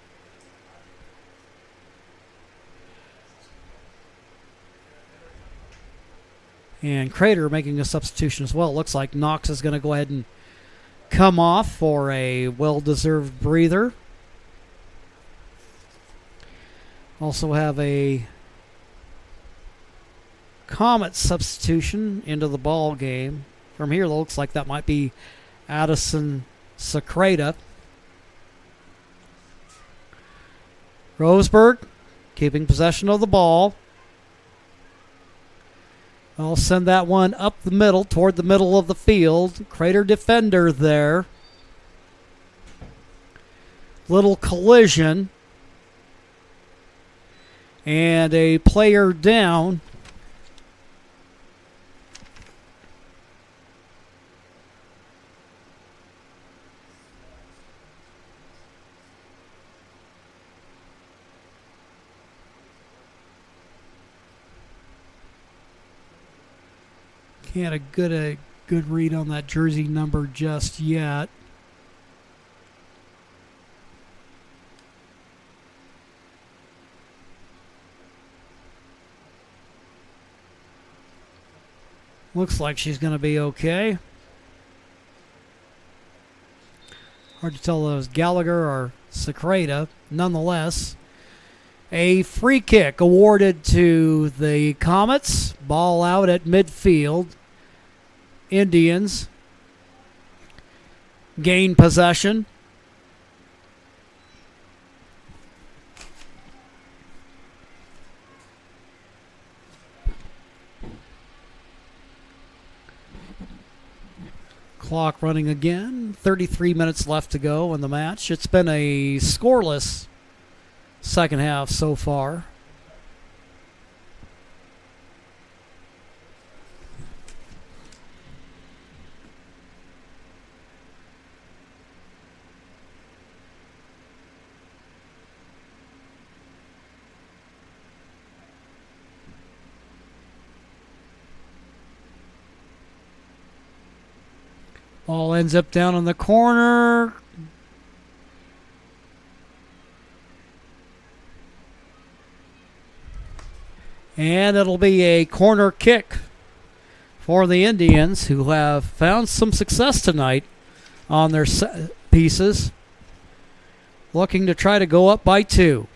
And Crater making a substitution as well. Looks like Knox is going to go ahead and come off for a well-deserved breather. Also have a Comet substitution into the ball game. From here, it looks like that might be Addison Secreta. Roseburg keeping possession of the ball. I'll send that one up the middle, toward the middle of the field. Crater defender there. Little collision. And a player down. Can't get a good read on that jersey number just yet. Looks like she's going to be okay. Hard to tell if it was Gallagher or Secreta. Nonetheless, a free kick awarded to the Comets. Ball out at midfield. Indians gain possession. Clock running again. 33 minutes left to go in the match. It's been a scoreless second half so far. Ball ends up down in the corner. And it'll be a corner kick for the Indians, who have found some success tonight on their set pieces. Looking to try to go up by 2.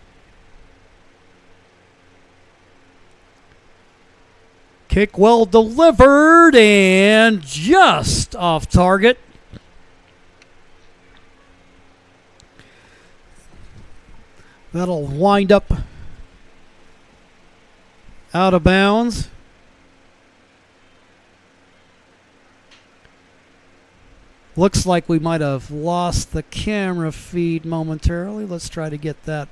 Kick well delivered and just off target. That'll wind up out of bounds. Looks like we might have lost the camera feed momentarily. Let's try to get that.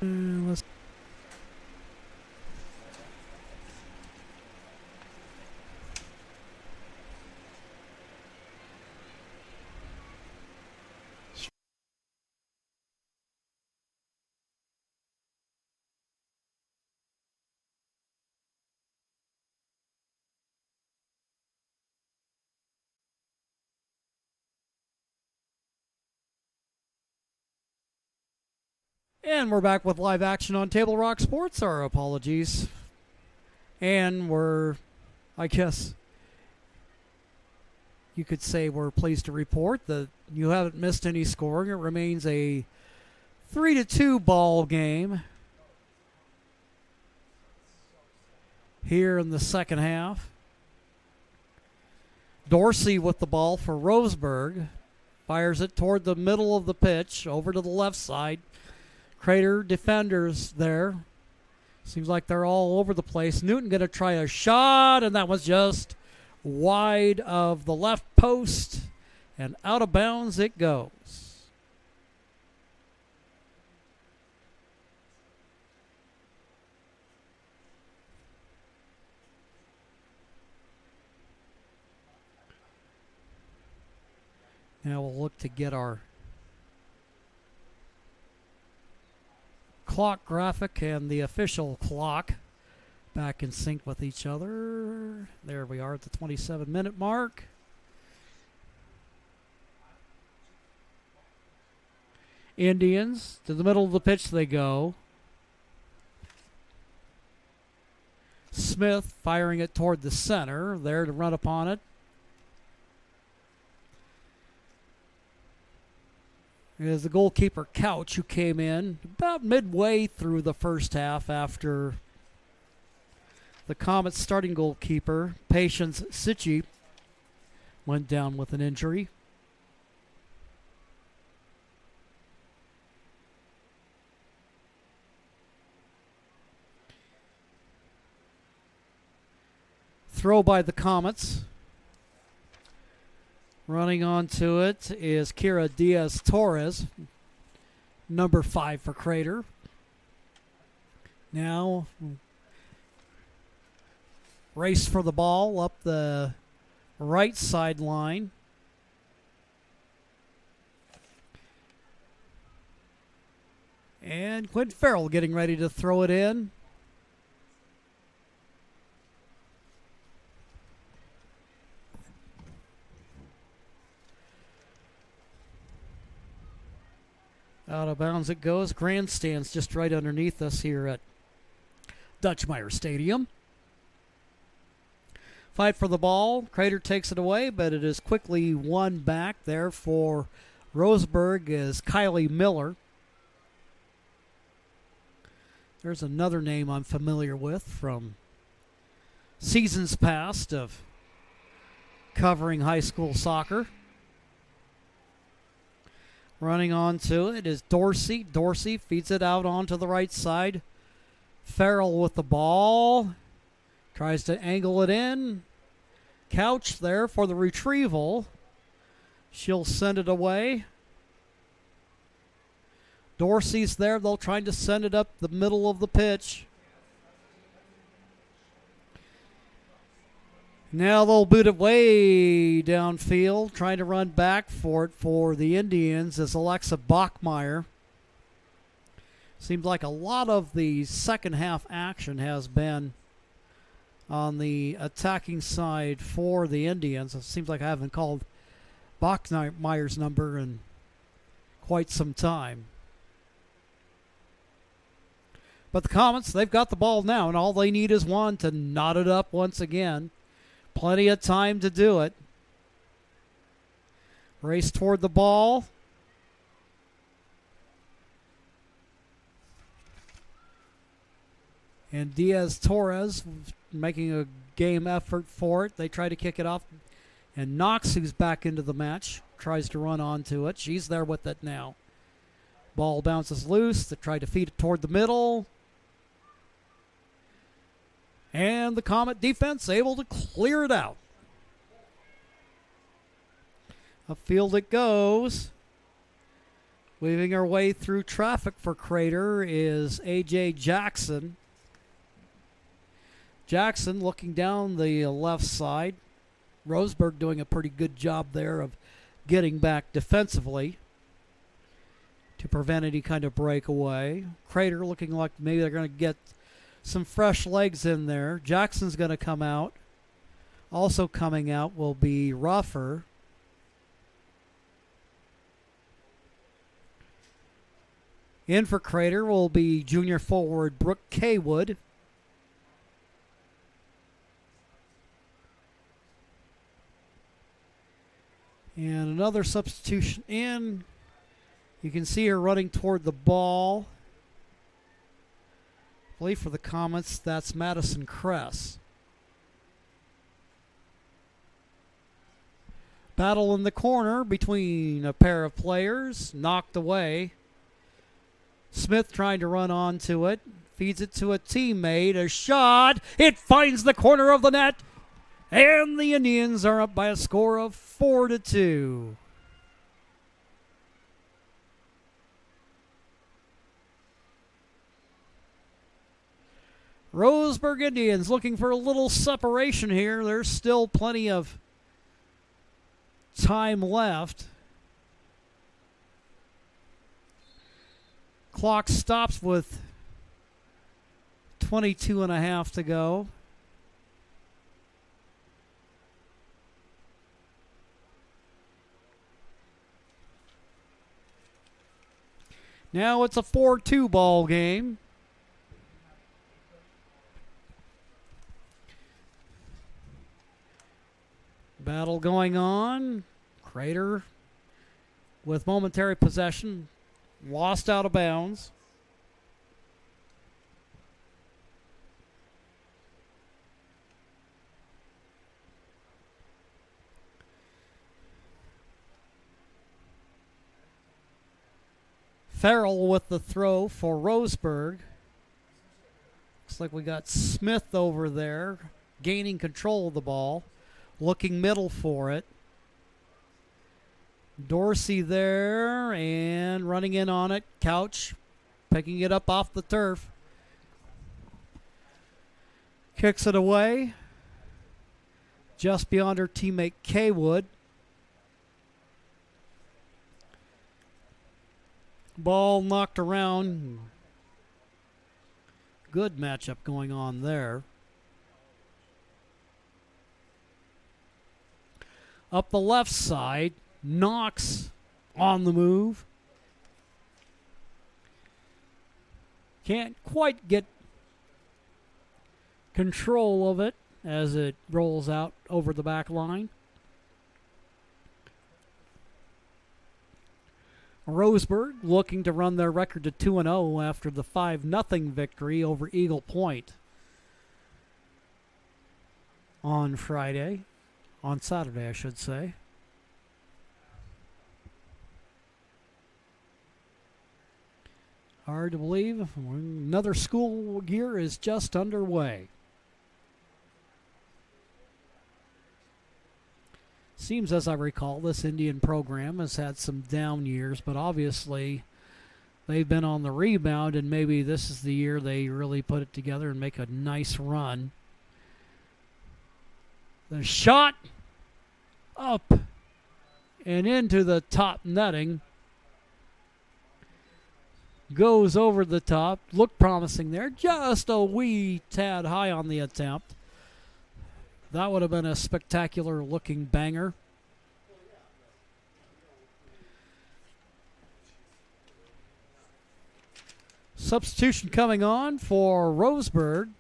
And we're back with live action on Table Rock Sports. Our apologies. And I guess you could say we're pleased to report that you haven't missed any scoring. It remains a 3-2 ball game here in the second half. Dorsey with the ball for Roseburg. Fires it toward the middle of the pitch, over to the left side. Crater defenders there. Seems like they're all over the place. Newton going to try a shot, and that was just wide of the left post, and out of bounds it goes. Now we'll look to get our clock graphic and the official clock back in sync with each other. There we are at the 27-minute mark. Indians, to the middle of the pitch they go. Smith firing it toward the center, there to run upon it. Is the goalkeeper Couch, who came in about midway through the first half after the Comets' starting goalkeeper, Patience Sitchi, went down with an injury. throw by the Comets. Running onto it is Kira Diaz-Torres, number 5 for Crater. Now, race for the ball up the right sideline. And Quinn Farrell getting ready to throw it in. Out of bounds it goes. Grandstand's just right underneath us here at Dutchmeyer Stadium. Fight for the ball. Crater takes it away, but it is quickly won back there for Roseburg is Kylie Miller. There's another name I'm familiar with from seasons past of covering high school soccer. Running onto it is Dorsey. Dorsey feeds it out onto the right side. Farrell with the ball. Tries to angle it in. Couch there for the retrieval. She'll send it away. Dorsey's there. They'll try to send it up the middle of the pitch. Now they'll boot it way downfield, trying to run back for it for the Indians is Alexa Bachmeyer. Seems like a lot of the second half action has been on the attacking side for the Indians. It seems like I haven't called Bachmeyer's number in quite some time. But the Comets, they've got the ball now, and all they need is one to knot it up once again. Plenty of time to do it. Race toward the ball. And Diaz-Torres making a game effort for it. They try to kick it off. And Knox, who's back into the match, tries to run onto it. She's there with it now. Ball bounces loose. They try to feed it toward the middle. And the Comet defense able to clear it out. Upfield it goes. Weaving her way through traffic for Crater is A.J. Jackson. Jackson looking down the left side. Roseburg doing a pretty good job there of getting back defensively to prevent any kind of breakaway. Crater looking like maybe they're going to get some fresh legs in there. Jackson's going to come out. Also coming out will be Ruffer. In for Crater will be junior forward Brooke Kaywood. And another substitution in. You can see her running toward the ball. I believe for the Comets, that's Madison Kress. Battle in the corner between a pair of players. Knocked away. Smith trying to run onto it. Feeds it to a teammate. A shot. It finds the corner of the net. And the Indians are up by a score of 4-2. Roseburg Indians looking for a little separation here. There's still plenty of time left. Clock stops with 22 and a half to go. Now it's a 4-2 ball game. Battle going on. Crater with momentary possession. Lost out of bounds. Farrell with the throw for Roseburg. Looks like we got Smith over there. gaining control of the ball, looking middle for it. Dorsey there and running in on it. Couch picking it up off the turf. Kicks it away. Just beyond her teammate Kaywood. Ball knocked around. Good matchup going on there. Up the left side, Knox on the move. Can't quite get control of it as it rolls out over the back line. Roseburg looking to run their record to 2-0 after the 5-0 victory over Eagle Point on Saturday, I should say. Hard to believe, another school year is just underway. Seems, as I recall, this Indian program has had some down years, but obviously they've been on the rebound, and maybe this is the year they really put it together and make a nice run. The shot up and into the top netting. Goes over the top. Looked promising there. Just a wee tad high on the attempt. That would have been a spectacular looking banger. Substitution coming on for Roseburg.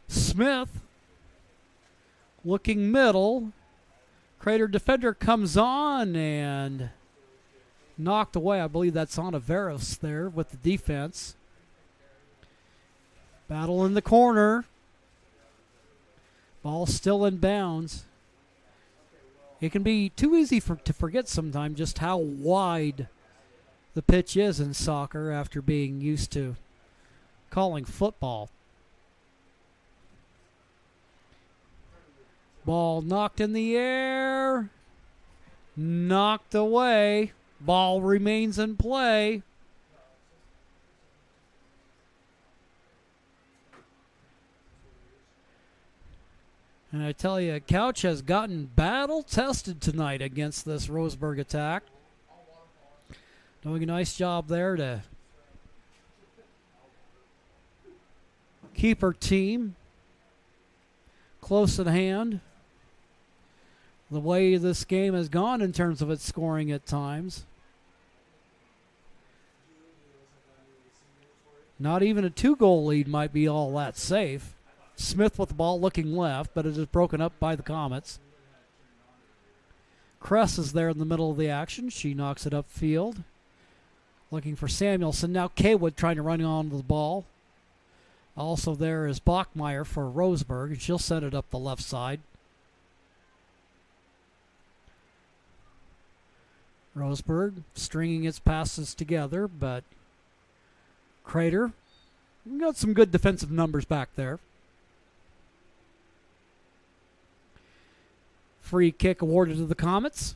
Smith looking middle. Crater defender comes on and knocked away. I believe that's on Averos there with the defense. Battle in the corner. Ball still in bounds. It can be too easy to forget sometimes just how wide the pitch is in soccer after being used to calling football. Ball knocked in the air. Knocked away. Ball remains in play. And I tell you, Couch has gotten battle-tested tonight against this Roseburg attack. Doing a nice job there to keep her team close at hand. The way this game has gone in terms of its scoring at times. Not even a 2-goal lead might be all that safe. Smith with the ball looking left, but it is broken up by the Comets. Kress is there in the middle of the action. She knocks it upfield. Looking for Samuelson. Now Kaywood trying to run on the ball. Also there is Bachmeyer for Roseburg, and she'll send it up the left side. Roseburg stringing its passes together, but Crater got some good defensive numbers back there. Free kick awarded to the Comets.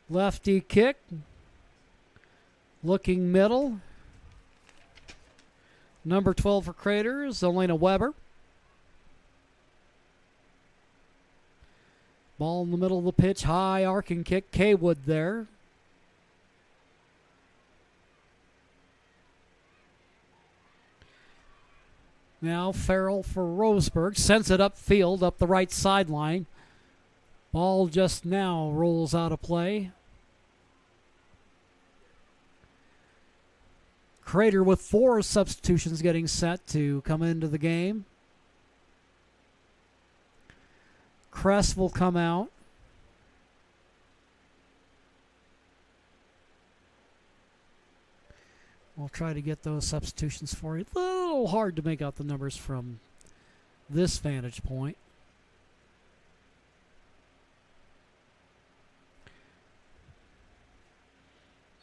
Lefty kick. Looking middle. Number 12 for Crater is Elena Weber. Ball in the middle of the pitch. High arcing kick. Kaywood there. Now Farrell for Roseburg. Sends it upfield, up the right sideline. Ball just now rolls out of play. Crater with 4 substitutions getting set to come into the game. Kress will come out. We'll try to get those substitutions for you. A little hard to make out the numbers from this vantage point.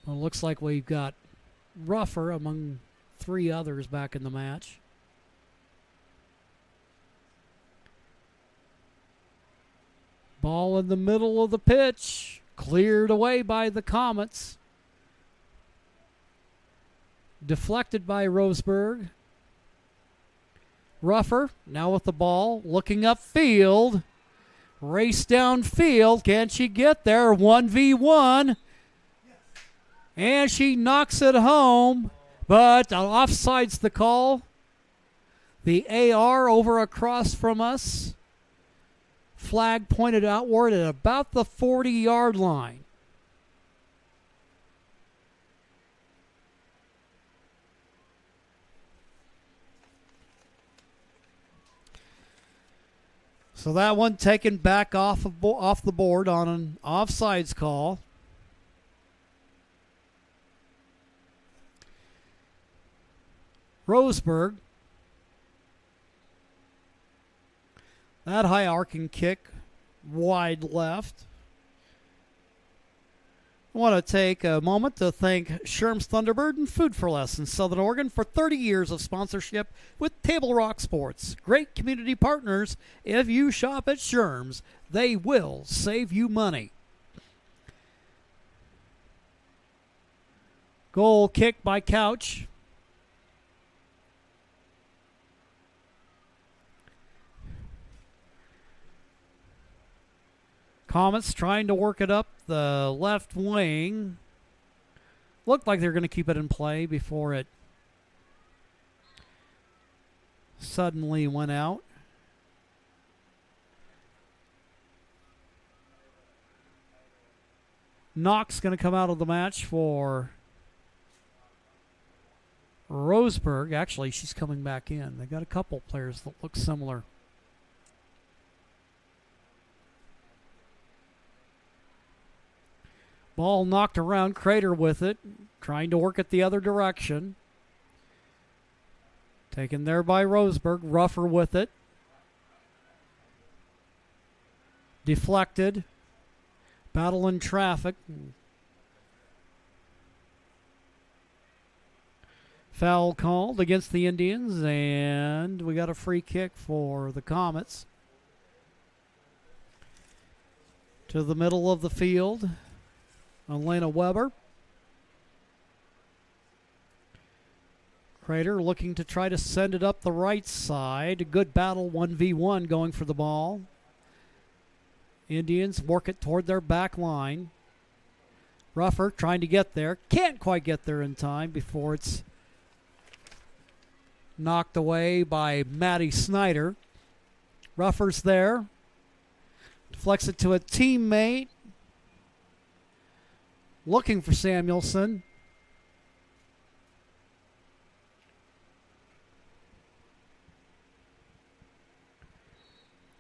Well, it looks like we've got Ruffer among 3 others back in the match. Ball in the middle of the pitch, cleared away by the Comets. Deflected by Roseburg. Ruffer now with the ball, looking upfield. Race downfield. Can she get there? 1v1. And she knocks it home. But offside's the call. The AR over across from us. Flag pointed outward at about the 40-yard line. So that one taken back off the board on an offsides call. Roseburg. That high arcing kick wide left. I want to take a moment to thank Sherm's Thunderbird and Food for Less in Southern Oregon for 30 years of sponsorship with Table Rock Sports. Great community partners. If you shop at Sherm's, they will save you money. Goal kick by Couch. Comets trying to work it up the left wing. Looked like they're going to keep it in play before it suddenly went out. Knox going to come out of the match for Roseburg. Actually, she's coming back in. They got a couple players that look similar. Ball knocked around, Crater with it, trying to work it the other direction. Taken there by Roseburg, Ruffer with it. Deflected. Battle in traffic. Foul called against the Indians, and we got a free kick for the Comets. To the middle of the field. Elena Weber. Crater looking to try to send it up the right side. A good battle, 1v1 going for the ball. Indians work it toward their back line. Ruffer trying to get there. Can't quite get there in time before it's knocked away by Maddie Snyder. Ruffer's there. Deflects it to a teammate. Looking for Samuelson.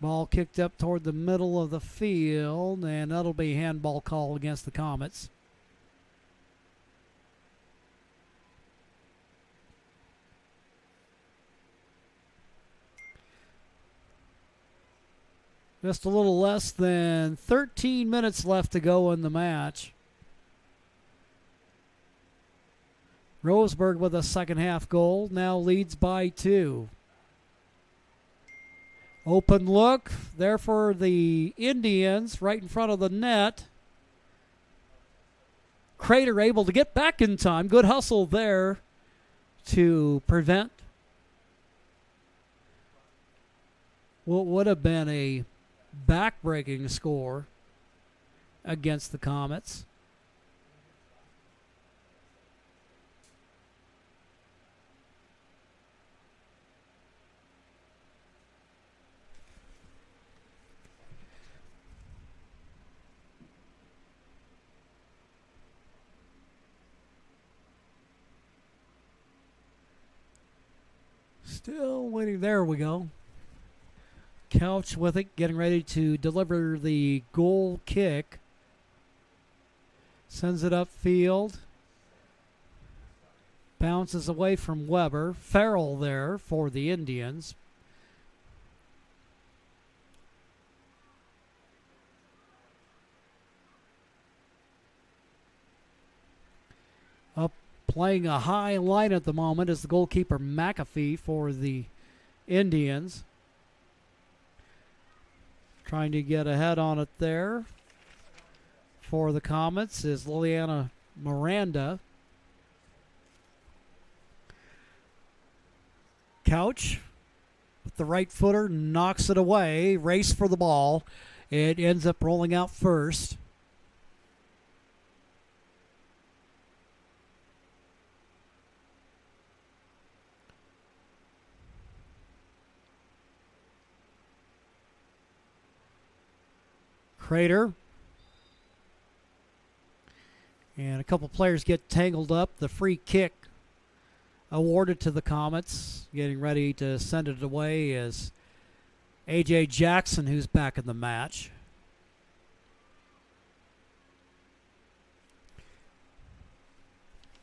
Ball kicked up toward the middle of the field, and that'll be a handball call against the Comets. Just a little less than 13 minutes left to go in the match. Roseburg with a second half goal, now leads by 2. Open look there for the Indians right in front of the net. Crater able to get back in time. Good hustle there to prevent what would have been a back-breaking score against the Comets. Still waiting. There we go. Couch with it, getting ready to deliver the goal kick. Sends it upfield. Bounces away from Weber. Farrell there for the Indians. Up playing a high line at the moment is the goalkeeper McAfee for the Indians. Trying to get ahead on it there for the Comets is Liliana Miranda. Couch with the right footer knocks it away. Race for the ball. It ends up rolling out first. Crater. And a couple players get tangled up. The free kick awarded to the Comets. Getting ready to send it away is A.J. Jackson, who's back in the match.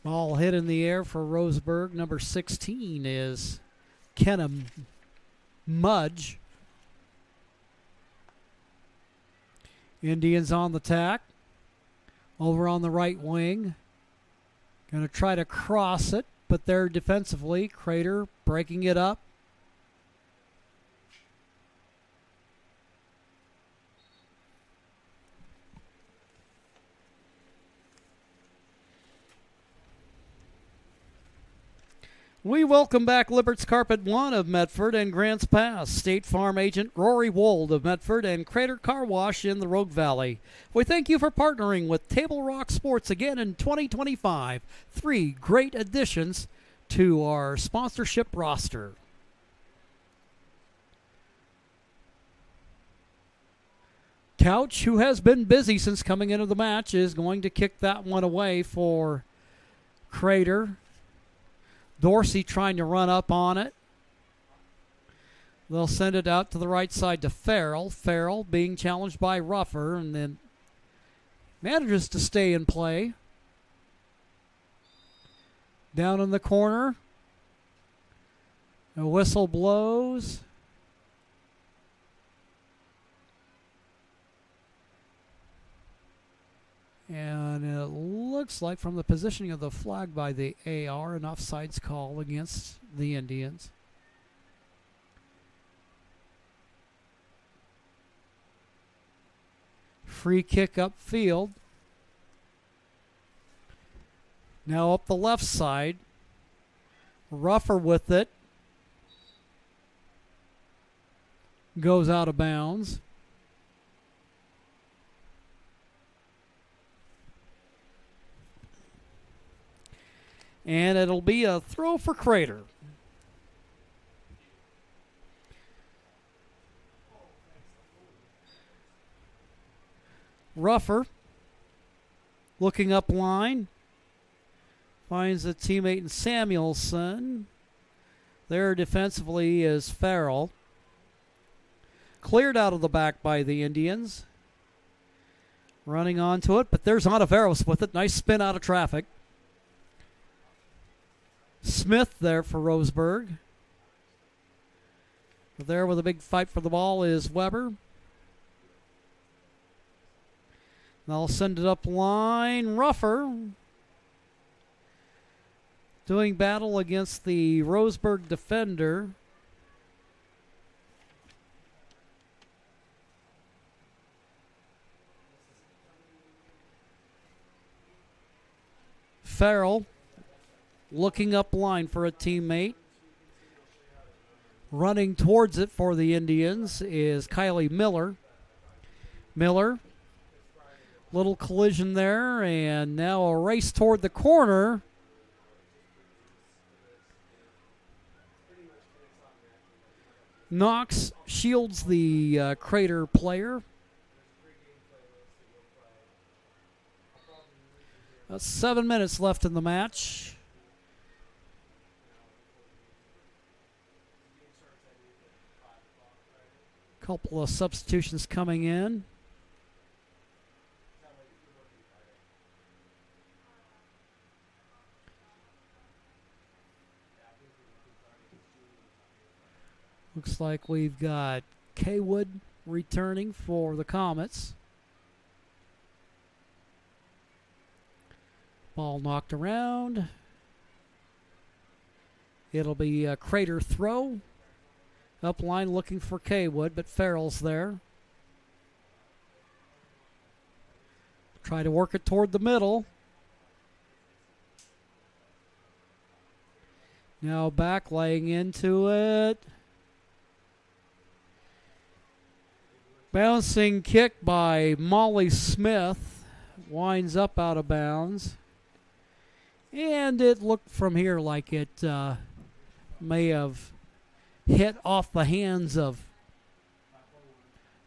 Ball hit in the air for Roseburg. Number 16 is Kenna Mudge. Indians on the tack. Over on the right wing. Going to try to cross it, but they're defensively. Crater breaking it up. We welcome back Libert's Carpet One of Medford and Grants Pass, State Farm agent Rory Wold of Medford, and Crater Car Wash in the Rogue Valley. We thank you for partnering with Table Rock Sports again in 2025. 3 great additions to our sponsorship roster. Couch, who has been busy since coming into the match, is going to kick that one away for Crater. Dorsey trying to run up on it. They'll send it out to the right side to Farrell. Farrell being challenged by Ruffer and then manages to stay in play. Down in the corner. A whistle blows. And it looks like from the positioning of the flag by the AR, an offsides call against the Indians. Free kick upfield. Now up the left side. Ruffer with it. Goes out of bounds. And it'll be a throw for Crater. Ruffer looking up line. Finds a teammate in Samuelson. There defensively is Farrell. Cleared out of the back by the Indians. Running onto it, but there's Ontiveros with it. Nice spin out of traffic. Smith there for Roseburg. There with a big fight for the ball is Weber. They'll send it up line. Ruffer doing battle against the Roseburg defender. Farrell looking up line for a teammate. Running towards it for the Indians is Kylie Miller. Miller, little collision there, and now a race toward the corner. Knox shields the Crater player. 7 minutes left in the match. Couple of substitutions coming in. Looks like we've got Kaywood returning for the Comets. Ball knocked around. It'll be a Crater throw. Up line looking for Kaywood, but Farrell's there. Try to work it toward the middle. Now back, laying into it. Bouncing kick by Molly Smith. Winds up out of bounds. And it looked from here like it may have hit off the hands of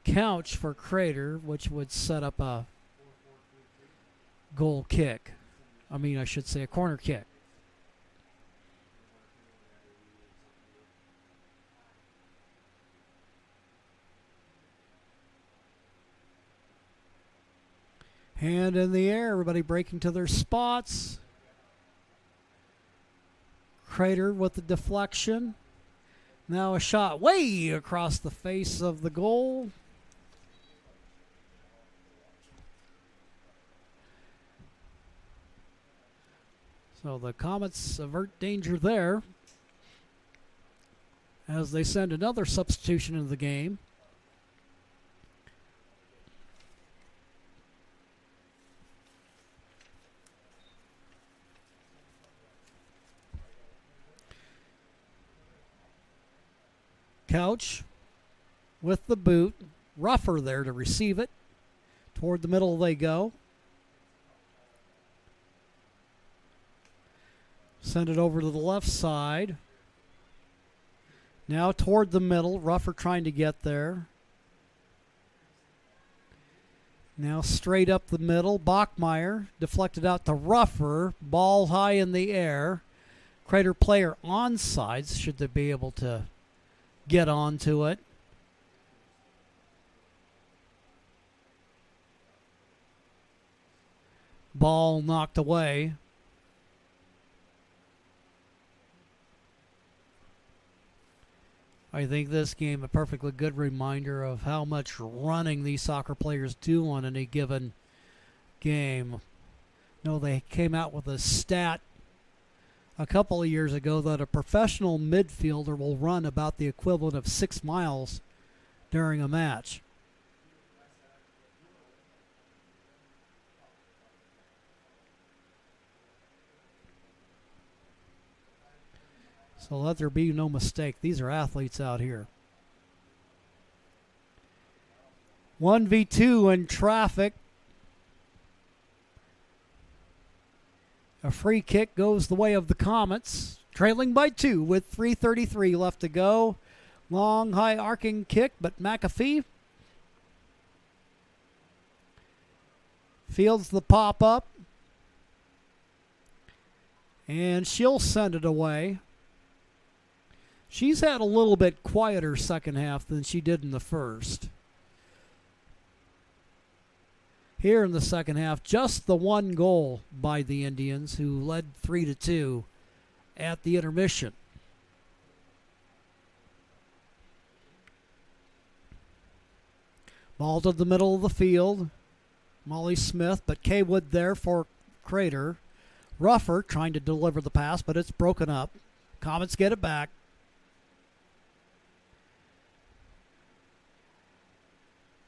Couch for Crater, which would set up a goal kick. I should say a corner kick. Hand in the air, everybody breaking to their spots. Crater with the deflection. Now a shot way across the face of the goal. So the Comets avert danger there as they send another substitution into the game. Couch with the boot. Rougher there to receive it. Toward the middle they go. Send it over to the left side. Now toward the middle. Rougher trying to get there. Now straight up the middle. Bachmeyer deflected out to Rougher. Ball high in the air. Crater player onsides. Should they be able to get onto it. Ball knocked away. I think this game a perfectly good reminder of how much running these soccer players do on any given game. No, they came out with a stat a couple of years ago that a professional midfielder will run about the equivalent of 6 miles during a match. So let there be no mistake. These are athletes out here. 1v2 in traffic. A free kick goes the way of the Comets, trailing by 2 with 3:33 left to go. Long, high arcing kick, but McAfee fields the pop-up. And she'll send it away. She's had a little bit quieter second half than she did in the first. Here in the second half, just the one goal by the Indians, who led 3-2 at the intermission. Ball to the middle of the field. Molly Smith, but Kaywood there for Crater. Rougher trying to deliver the pass, but it's broken up. Comets get it back.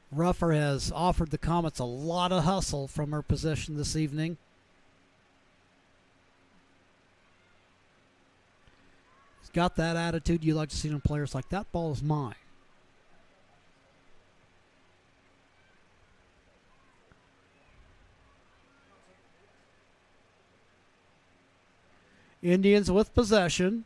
Rougher has offered the Comets a lot of hustle from her position this evening. He's got that attitude you like to see in players, like, that ball is mine. Indians with possession.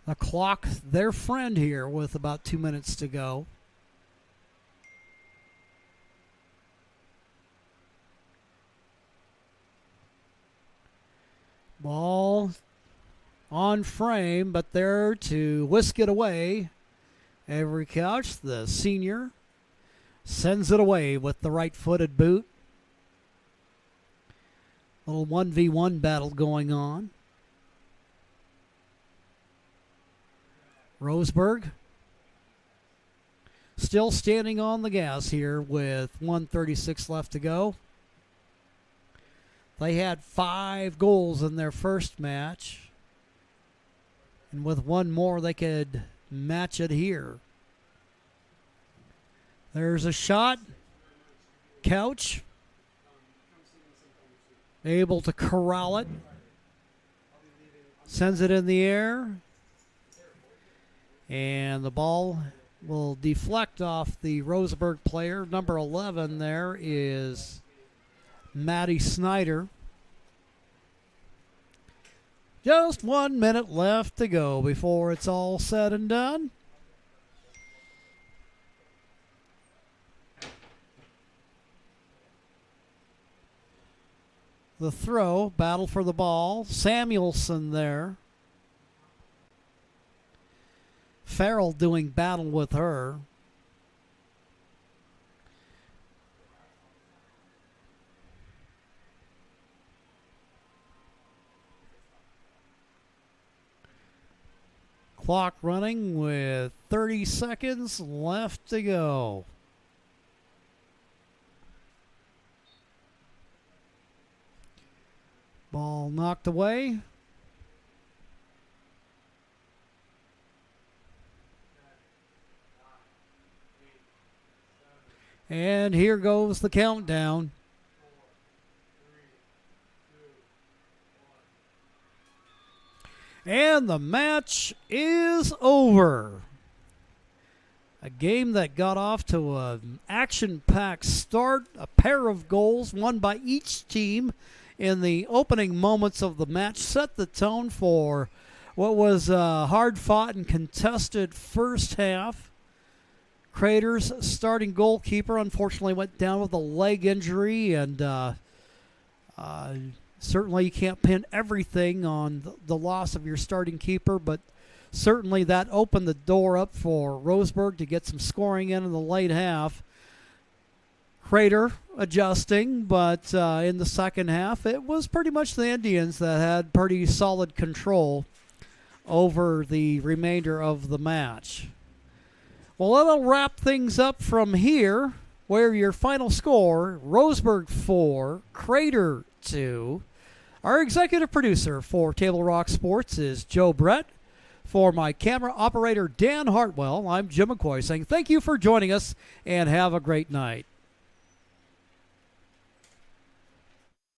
The clock, their friend here, with about 2 minutes to go. Ball on frame, but there to whisk it away. Avery Couch, the senior, sends it away with the right-footed boot. Little 1v1 battle going on. Roseburg Still standing on the gas here with 1:36 left to go. They had 5 goals in their first match. And with one more, they could match it here. There's a shot. Couch. Able to corral it. Sends it in the air. And the ball will deflect off the Roseburg player. Number 11 there is Maddie Snyder. Just 1 minute left to go before it's all said and done. The throw, battle for the ball. Samuelson there. Farrell doing battle with her. Clock running with 30 seconds left to go. Ball knocked away. And here goes the countdown. And the match is over. A game that got off to an action-packed start. A pair of goals, one by each team in the opening moments of the match, set the tone for what was a hard-fought and contested first half. Crater's starting goalkeeper unfortunately went down with a leg injury, and certainly you can't pin everything on the loss of your starting keeper, but certainly that opened the door up for Roseburg to get some scoring in the late half. Crater adjusting, but in the second half, it was pretty much the Indians that had pretty solid control over the remainder of the match. Well, that'll wrap things up from here, where your final score, Roseburg 4, Crater 2. Our executive producer for Table Rock Sports is Joe Brett. For my camera operator, Dan Hartwell, I'm Jim McCoy saying thank you for joining us and have a great night.